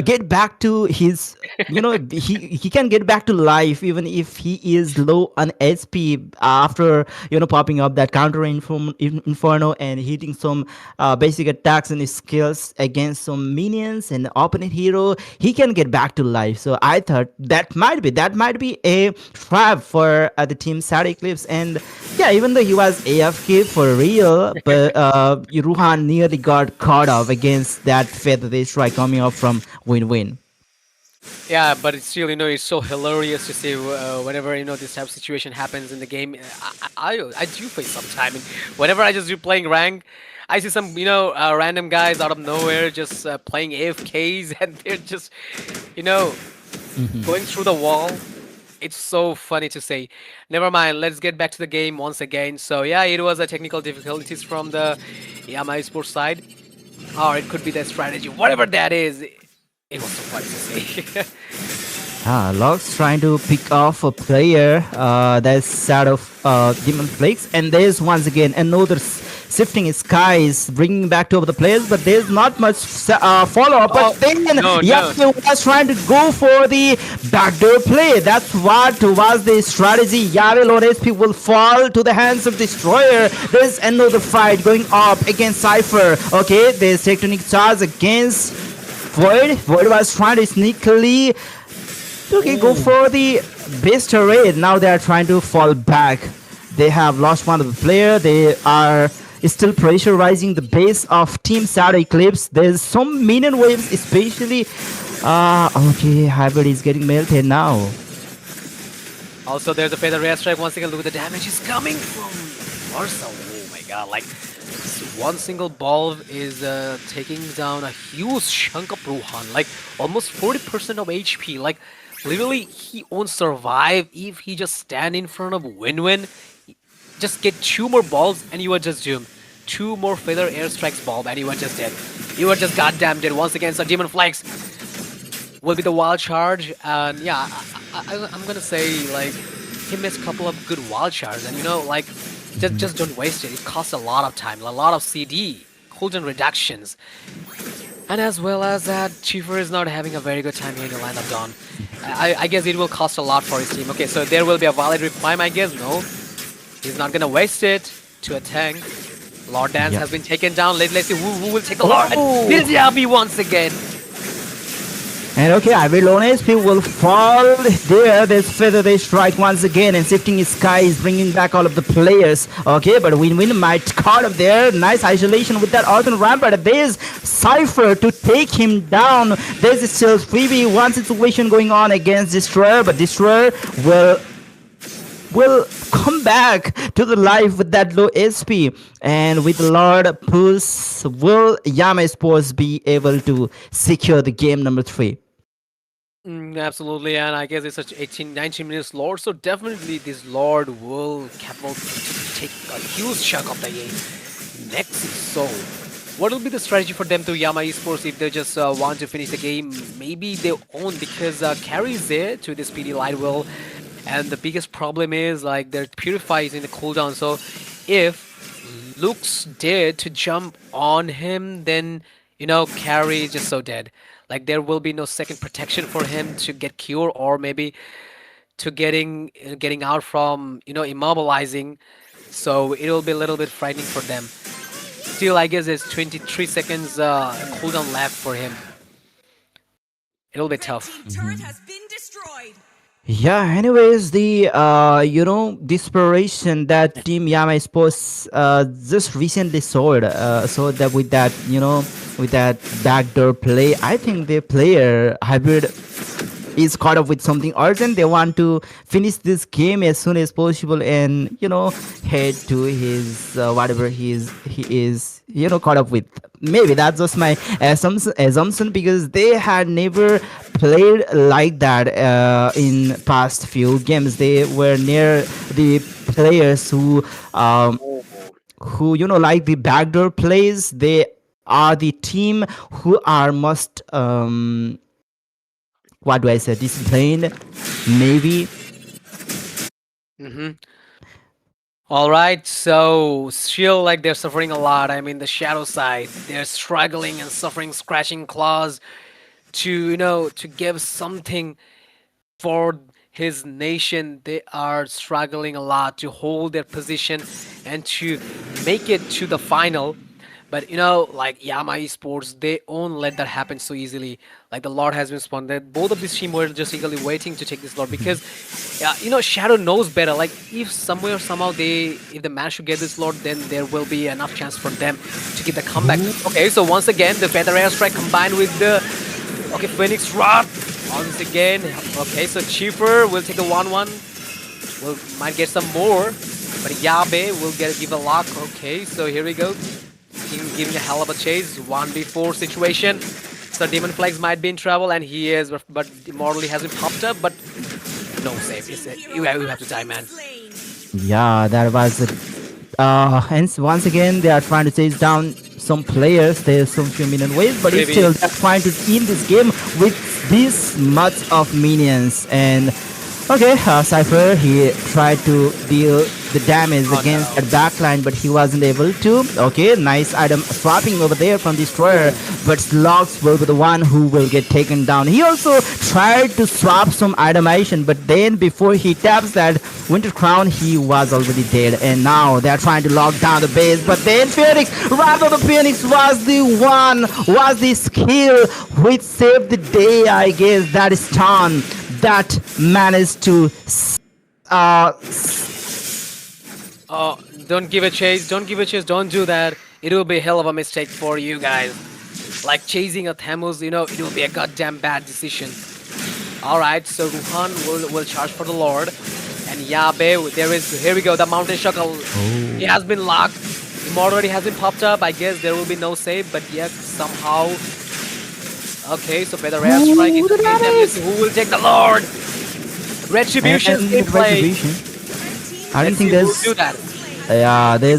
get back to his, he can get back to life even if he is low on HP after popping up that counter inferno and hitting some basic attacks and skills against some minions and opponent hero. He can get back to life. So I thought that might be a trap for the team Sad Eclipse. And yeah, even though he was AFK for real, but Ruhan nearly got caught up against that feather they strike coming up from win-win. Yeah, but it's still, it's so hilarious to see whenever, this type of situation happens in the game. I do face sometime. And whenever I just do playing rank, I see some, random guys out of nowhere just playing AFKs and they're just, going through the wall. It's so funny to say. Never mind, let's get back to the game once again. So yeah, it was a technical difficulties from the Yama Esports side. Or it could be the strategy, whatever that is. It was so funny to say. Locks trying to pick off a player that's out of Demon Flakes, and there's once again another sifting skies bringing back two of the players, but there's not much follow-up. But then Yasuo was trying to go for the backdoor play. That's what was the strategy. Yare low HP will fall to the hands of Destroyer. There's another fight going up against Cypher. Okay, there's tectonic charge against Void. Void was trying to sneakily go for the base raid. Now they are trying to fall back. They have lost one of the player. They are still pressurizing the base of Team Sad Eclipse. There's some minion waves, especially. Okay, Hybrid is getting melted now. Also, there's a feather rare strike. Once again, look at the damage is coming from Varsa. Oh my God! Like one single ball is taking down a huge chunk of Ruhan. Like almost 40% of HP. Like literally, he won't survive if he just stand in front of Win-Win. Just get two more balls and you are just doomed. Two more feather airstrikes bulb and you are just dead. You are just goddamn dead once again. So Demon Flags will be the wild charge, and yeah, I'm gonna say like he missed a couple of good wild charges, and like just don't waste it. It costs a lot of time, a lot of CD, cooldown reductions, and as well as that, Chiefer is not having a very good time here in the lineup. Dawn. I guess it will cost a lot for his team. Okay, so there will be a valid reply, I guess. No. He's not gonna waste it to a tank. Lord Dance has been taken down. Let's see who will take the Lord. It is Yabi once again. And okay, Avilones will fall there. There's Feather, they strike once again, and shifting his sky is bringing back all of the players. Okay, but Win might caught up there. Nice isolation with that Arthur Rampart. There's Cypher to take him down. There's still 3v1 situation going on against Destroyer, but Destroyer will come back to the life with that low SP. And with Lord Puss, will Yama Sports be able to secure the game number 3? Absolutely, and I guess it's such 18, 19 minutes Lord, so definitely this Lord will capable to take a huge chunk of the game next. So, what will be the strategy for them to Yama Esports if they just want to finish the game? Maybe they own because carry is there to this PD light will, and the biggest problem is like their Purify is in the cooldown. So, if Luke's dead to jump on him, then carry is just so dead. Like there will be no second protection for him to get cure or maybe to getting out from immobilizing. So it will be a little bit frightening for them. Still, I guess there's 23 seconds cooldown left for him. It'll be tough. Yeah, anyways, the desperation that Team Yama Sports just recently saw that with that backdoor play, I think the player Hybrid is caught up with something urgent. They want to finish this game as soon as possible and head to his whatever he is caught up with. Maybe that's just my assumption because they had never played like that in past few games. They were near the players who like the backdoor plays. They are the team who are most what do I say, disciplined, maybe. All right, so still like they're suffering a lot. I mean, the shadow side, they're struggling and suffering, scratching claws to to give something for his nation. They are struggling a lot to hold their position and to make it to the final. But like Yama Esports, they won't let that happen so easily. Like the Lord has been spawned. Both of these teams were just eagerly waiting to take this Lord because, Shadow knows better. Like if somewhere somehow if they manage to get this Lord, then there will be enough chance for them to get the comeback. Okay, so once again, the Feather Airstrike combined with the Phoenix Rod once again. Okay, so Cheaper will take the 1-1. Might get some more, but Yabe will give a lock. Okay, so here we go. Giving a hell of a chase, 1v4 situation. So Demon Flags might be in trouble, and he is, but Immortally hasn't popped up, but no save. You have to die, man. Yeah, that was it. Hence, once again, they are trying to chase down some players. There's some few minion waves, but it's still they're trying to end this game with this much of minions. And okay, Cypher, he tried to deal the damage against that backline, but he wasn't able to. Okay, nice item swapping over there from Destroyer, but Slogs will be the one who will get taken down. He also tried to swap some itemization, but then before he taps that Winter Crown, he was already dead. And now they're trying to lock down the base, but then Phoenix, rather the Phoenix was the skill which saved the day, I guess. That is Tan that managed to don't give a chase, don't do that. It will be a hell of a mistake for you guys. Like chasing a Thamus, it will be a goddamn bad decision. Alright, so Ruhan will charge for the Lord. And Yabe, here we go, the Mountain Shuckle. He has been locked. Immortality hasn't popped up. I guess there will be no save, but yet somehow. Okay, so Feather Airstrike is who will take the Lord? Retribution in play. I don't think there's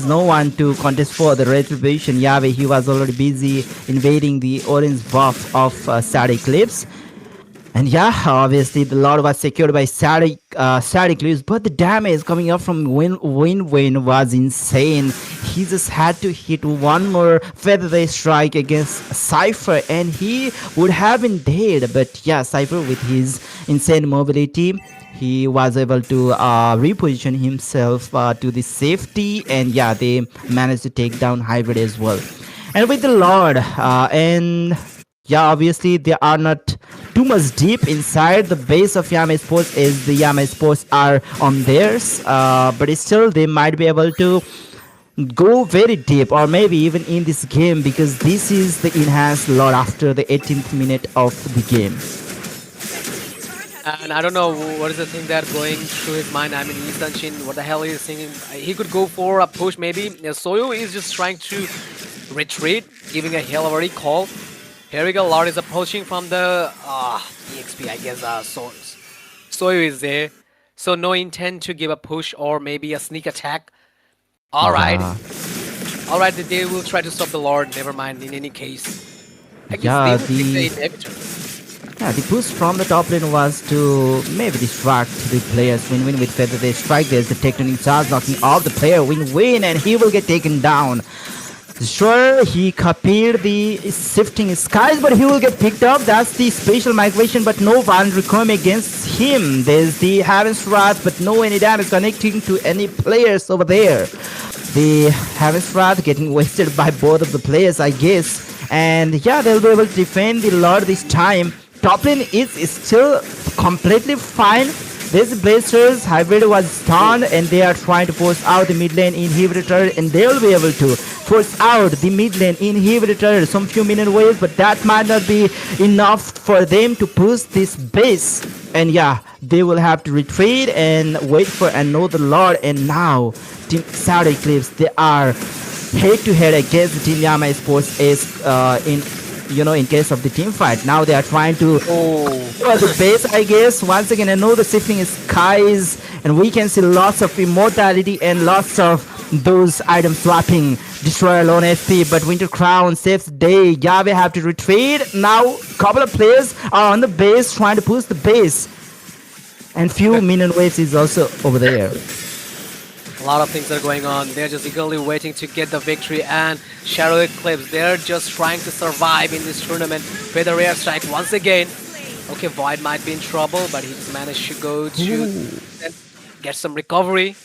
no one to contest for the Retribution. Yahweh, he was already busy invading the orange buff of Sad Eclipse. And yeah, obviously the Lord was secured by Sad Eclipse, but the damage coming up from Win was insane. He just had to hit one more Feather Strike against Cypher and he would have been dead. But yeah, Cypher with his insane mobility, he was able to reposition himself to the safety, and yeah, they managed to take down Hybrid as well. And with the Lord, and yeah, obviously they are not too much deep inside the base of Yama Sports, as the Yama Sports are on theirs. But still, they might be able to go very deep, or maybe even in this game, because this is the enhanced lord after the 18th minute of the game. And I don't know what is the thing that going through his mind. I mean, Lee Sun-shin, what the hell is he thinking? He could go for a push maybe. Soyo is just trying to retreat, giving a hell of a recall. Here we go, Lord is approaching from the EXP, I guess. Soyo is there. So no intent to give a push or maybe a sneak attack. Alright. Yeah. Alright, they will try to stop the Lord, never mind in any case. I guess Yeah, they will take the inhibitor. Yeah, the push from the top lane was to maybe distract the players. Win-win with Feather they strike. There's the tectonic charge knocking off the player. Win-win, and he will get taken down. Sure, he copied the shifting skies, but he will get picked up. That's the special migration, but no boundary coming against him. There's the Heaven's Wrath, but no any damage connecting to any players over there. The Heaven's Wrath getting wasted by both of the players, I guess. And yeah, they'll be able to defend the Lord this time. Top lane is still completely fine. This Blazers hybrid was stunned, and they are trying to force out the mid lane inhibitor, and they'll be able to force out the mid lane inhibitor some few minute waves, but that might not be enough for them to push this base. And yeah, they will have to retreat and wait for another Lord. And now Team Saudi Eclipse, they are head to head against the Team Yama Sports in case of the team fight. Now they are trying to the base, I guess. Once again, I know the shifting skies, and we can see lots of immortality and lots of those items swapping. Destroyer alone SP, but Winter Crown saves the day. Yahweh have to retreat. Now couple of players are on the base trying to push the base, and few minion waves is also over there. A lot of things are going on. They're just eagerly waiting to get the victory. And Shadow Eclipse, they're just trying to survive in this tournament with a rare strike once again. Okay, Void might be in trouble, but he just managed to go to get some recovery.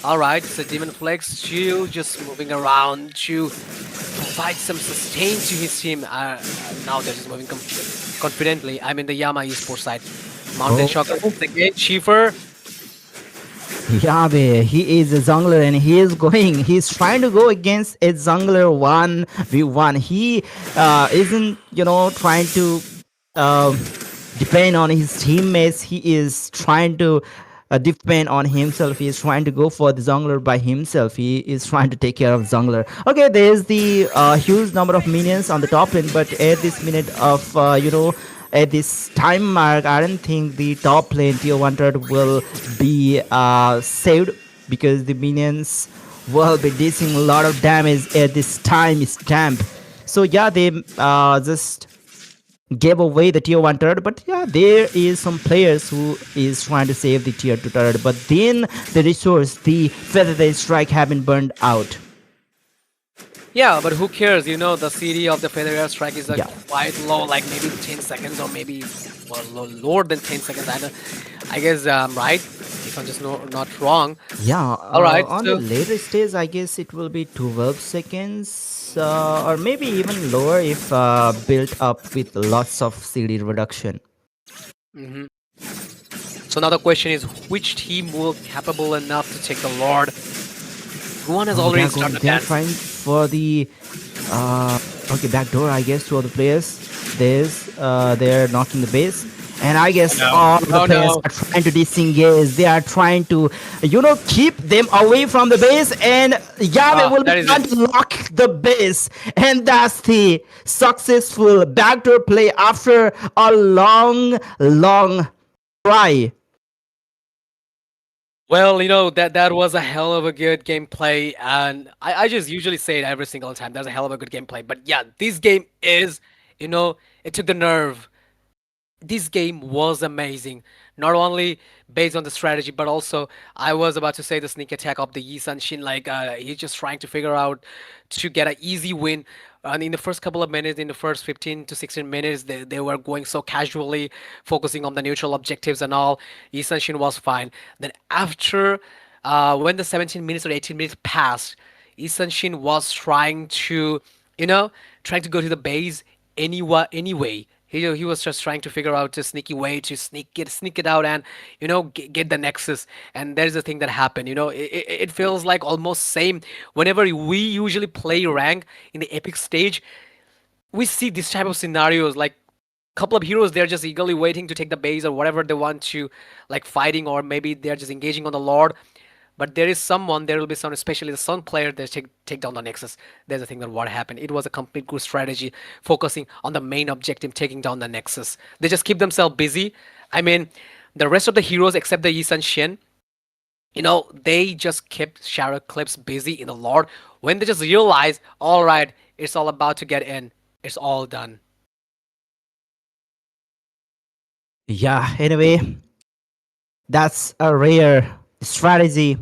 Alright, so Demon Flex, Chill just moving around to provide some sustain to his team. Now they're just moving confidently. I'm in the Yama Esports side. Mountain Shocker once again. Schiefer. Yahweh, he is a jungler, and he's trying to go against a jungler 1v1. He isn't, trying to depend on his teammates. He is trying to depend on himself. He is trying to go for the jungler by himself. He is trying to take care of jungler. Okay, there's the huge number of minions on the top lane, but at this minute of, at this time mark, I don't think the top lane tier 100 will be saved, because the minions will be dishing a lot of damage at this time stamp. So yeah, they just gave away the tier 1 turret, but yeah, there is some players who is trying to save the tier 2 turret, but then the resource, the feather strike, have been burned out. Yeah, but who cares? The CD of the Feather Strike is quite low, like maybe 10 seconds or maybe lower than 10 seconds. I guess I'm right, if I'm just not wrong. Yeah, Alright, on the later stage, I guess it will be 12 seconds, or maybe even lower if built up with lots of CD reduction. So now the question is, which team will be capable enough to take the Lord? One has already started. They're trying for the backdoor, I guess. Two of the players, they're knocking the base, and I guess all the players are trying to disengage. They are trying to keep them away from the base, and Yahweh will be trying to lock the base, and that's the successful backdoor play after a long try. Well, that was a hell of a good gameplay, and I just usually say it every single time. That's a hell of a good gameplay. But yeah, this game is, it took the nerve. This game was amazing. Not only based on the strategy, but also I was about to say the sneak attack of the Yi Sun-shin. Like he's just trying to figure out to get an easy win. And in the first couple of minutes, in the first 15 to 16 minutes, they were going so casually, focusing on the neutral objectives and all. Yi Sun-shin was fine. Then after, when the 17 minutes or 18 minutes passed, Yi Sun-shin was trying to go to the base anyway. He was just trying to figure out a sneaky way to sneak it out and get the nexus. And there's the thing that happened. It feels like almost same whenever we usually play rank in the epic stage. We see this type of scenarios like couple of heroes, they're just eagerly waiting to take the base or whatever they want to, like fighting, or maybe they're just engaging on the lord. But there will be some, especially the sun player, they take down the nexus. There's a thing that what happened. It was a complete good strategy, focusing on the main objective, taking down the nexus. They just keep themselves busy. I mean, the rest of the heroes except the Yi Sun Shin, they just kept Shadow Eclipse busy in the lord. When they just realize, all right, it's all about to get in, it's all done. Yeah, anyway, that's a rare strategy,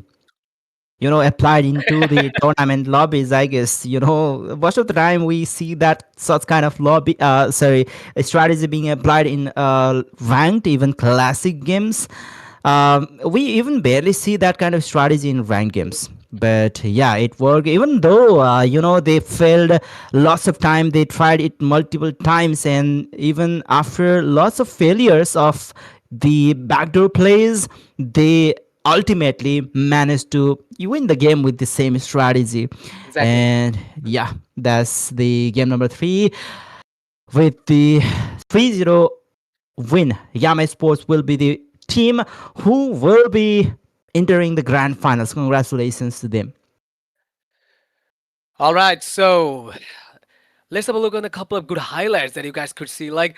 applied into the tournament lobbies, I guess. Most of the time we see that such kind of a strategy being applied in ranked, even classic games. We even barely see that kind of strategy in ranked games. But yeah, it worked. Even though they failed lots of time, they tried it multiple times, and even after lots of failures of the backdoor plays, they ultimately managed to win the game with the same strategy. Exactly. And yeah, that's the game number 3 with the 3-0 win. Yama Sports will be the team who will be entering the grand finals. Congratulations to them. All right, so let's have a look on a couple of good highlights that you guys could see. Like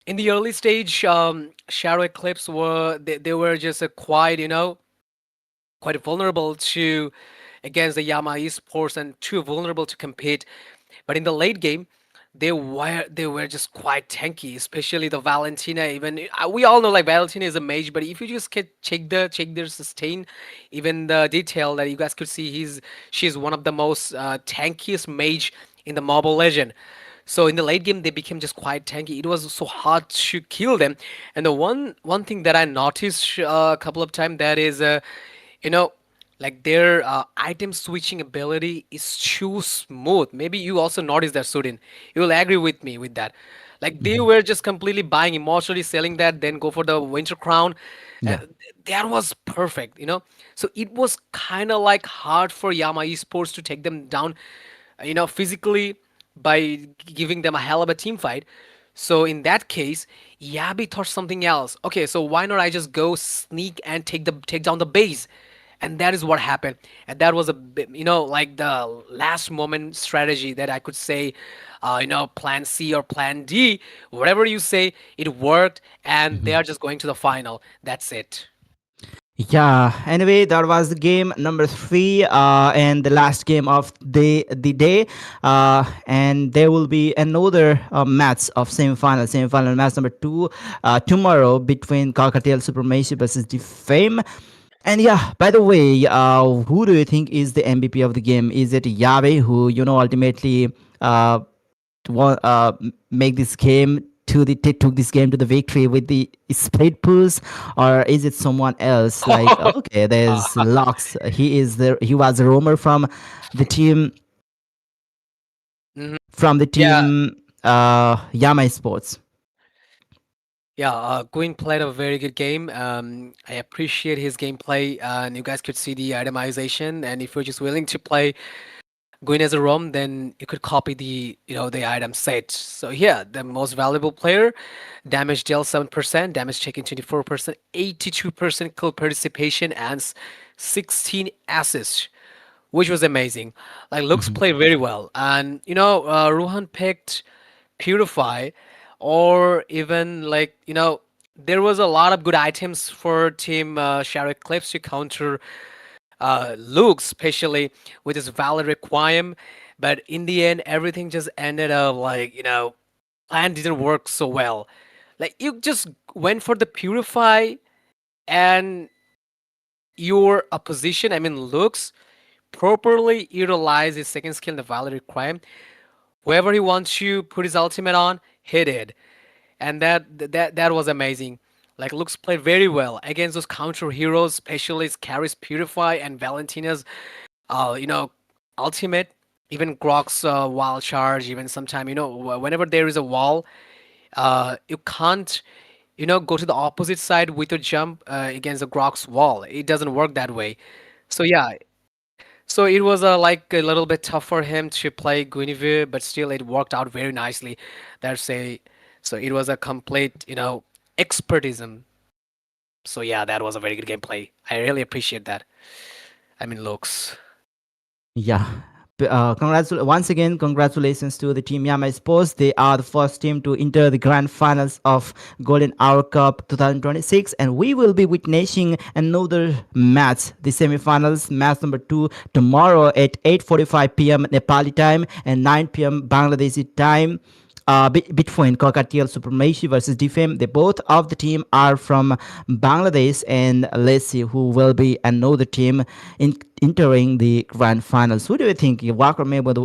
in the early stage, Shadow Eclipse they were just a quite vulnerable to against the Yama Esports and too vulnerable to compete. But in the late game, they were just quite tanky, especially the Valentina. Even we all know like Valentina is a mage, but if you just check their sustain, even the detail that you guys could see, she's one of the most tankiest mage in the Mobile Legend. So in the late game, they became just quite tanky. It was so hard to kill them. And the one thing that I noticed a couple of times, that is, you know, like their item switching ability is too smooth. Maybe you also noticed that, Sudin. You will agree with me with that. Like they were just completely buying emotionally, selling that, then go for the Winter Crown. Uh, Yeah. that was perfect. So it was kind of like hard for Yama Esports to take them down, physically, by giving them a hell of a team fight. So in that case, Yabi thought something else. Okay, so why not I just go sneak and take down the base? And that is what happened. And that was a bit, like the last moment strategy that I could say, plan C or plan D, whatever you say, it worked, and they are just going to the final. That's it. Yeah. Anyway, that was the game number 3, and the last game of the day. And there will be another match of semi-final match number 2 tomorrow between Cockatiel Supremacy versus Defame. And yeah, by the way, who do you think is the MVP of the game? Is it Yahweh, who ultimately make this game took this game to the victory with the split pulls, or is it someone else? Like, okay, there's Lux. He was a roamer the team Mhm. from the Yeah, team Yama Sports. yeah. Gwyn played a very good game. I appreciate his gameplay, and you guys could see the itemization. And if you're just willing to play going as a ROM, then you could copy the item set. So yeah, the most valuable player, damage dealt 7%, damage taken 24%, 82% kill participation, and 16 assists, which was amazing. Like looks Mhm. played very well, and Ruhan picked Purify, or even like there was a lot of good items for team Shadow Eclipse to counter Luke, especially with his valid requiem. But in the end, everything just ended up like, plan didn't work so well. Like you just went for the purify, and your opposition, I mean Luke's, properly utilized his second skill in the valid requiem. Whoever he wants to put his ultimate on, he did. And that was amazing. Like Lux played very well against those counter heroes, especially Carries Purify and Valentina's you know, ultimate, even Grok's wild charge, even sometime, whenever there is a wall, You can't, go to the opposite side with your jump against the Grok's wall. It doesn't work that way. So yeah, so it was like a little bit tough for him to play Guinevere, but still it worked out very nicely. That's a so it was a complete, expertism. So yeah, that was a very good gameplay. I really appreciate that. I mean, looks. Yeah. Once again, congratulations to the team Yama Sports. They are the first team to enter the grand finals of Golden Hour Cup 2026, and we will be witnessing another match, the semi-finals, match number 2, tomorrow at 8:45 p.m. Nepali time and 9 p.m. Bangladeshi time. Between Cockatiel Supremacy versus Defame. They both of the team are from Bangladesh, and let's see who will be another team entering the grand finals. Who do you think, Walker Maywood?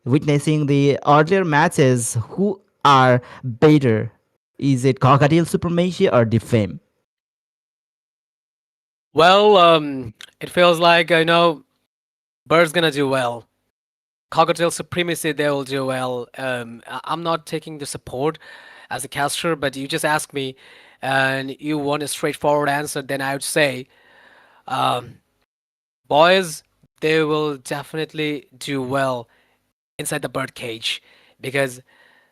Witnessing the earlier matches, who are better? Is it Cockatiel Supremacy or Defame? Well, it feels like I know Bird's gonna do well. Cockatiel Supremacy, they will do well. I'm not taking the support as a caster, but you just ask me, and you want a straightforward answer, then I would say, um, boys, they will definitely do well inside the bird cage because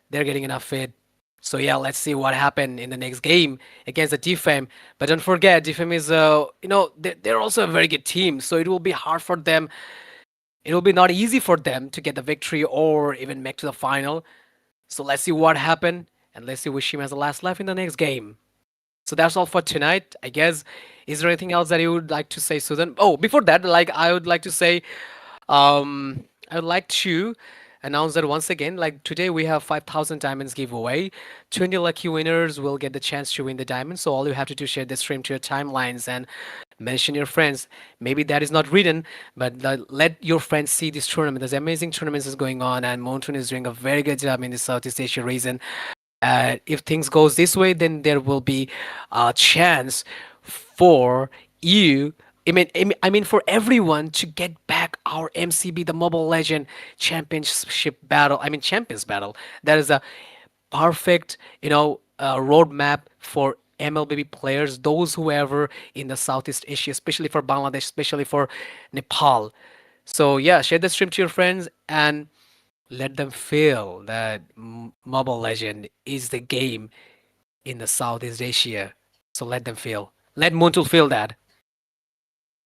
they're getting enough feed. So yeah, let's see what happened in the next game against the Defame. But don't forget, Defame is they're also a very good team, so it will be hard for them. It will be not easy for them to get the victory or even make to the final. So let's see what happened, and let's see which team has the last laugh in the next game. So that's all for tonight, I guess. Is there anything else that you would like to say, Susan? Oh, before that, like I would like to say, I would like to announce that once again, like today we have 5,000 diamonds giveaway. 20 lucky winners will get the chance to win the diamonds. So all you have to do is share this stream to your timelines and mention your friends. Maybe that is not written, but let your friends see this tournament. There's amazing tournaments is going on, and Mountain is doing a very good job in the Southeast Asia region. If things goes this way, then there will be a chance for you. I mean, for everyone to get back our MCB, the Mobile Legend Championship battle. I mean, Champions battle. That is a perfect, roadmap for MLBB players, those whoever in the Southeast Asia, especially for Bangladesh, especially for Nepal. So yeah, share the stream to your friends and let them feel that Mobile Legend is the game in the Southeast Asia. So let them feel. Let Muntul feel that.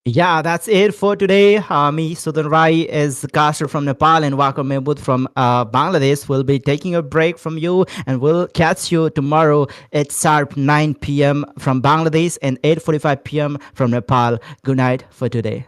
Yeah, that's it for today. Me, Sudan Rai, is caster from Nepal, and Wako Mehbud from Bangladesh. Will be taking a break from you, and we'll catch you tomorrow at sharp 9 p.m. from Bangladesh and 8:45 p.m. from Nepal. Good night for today.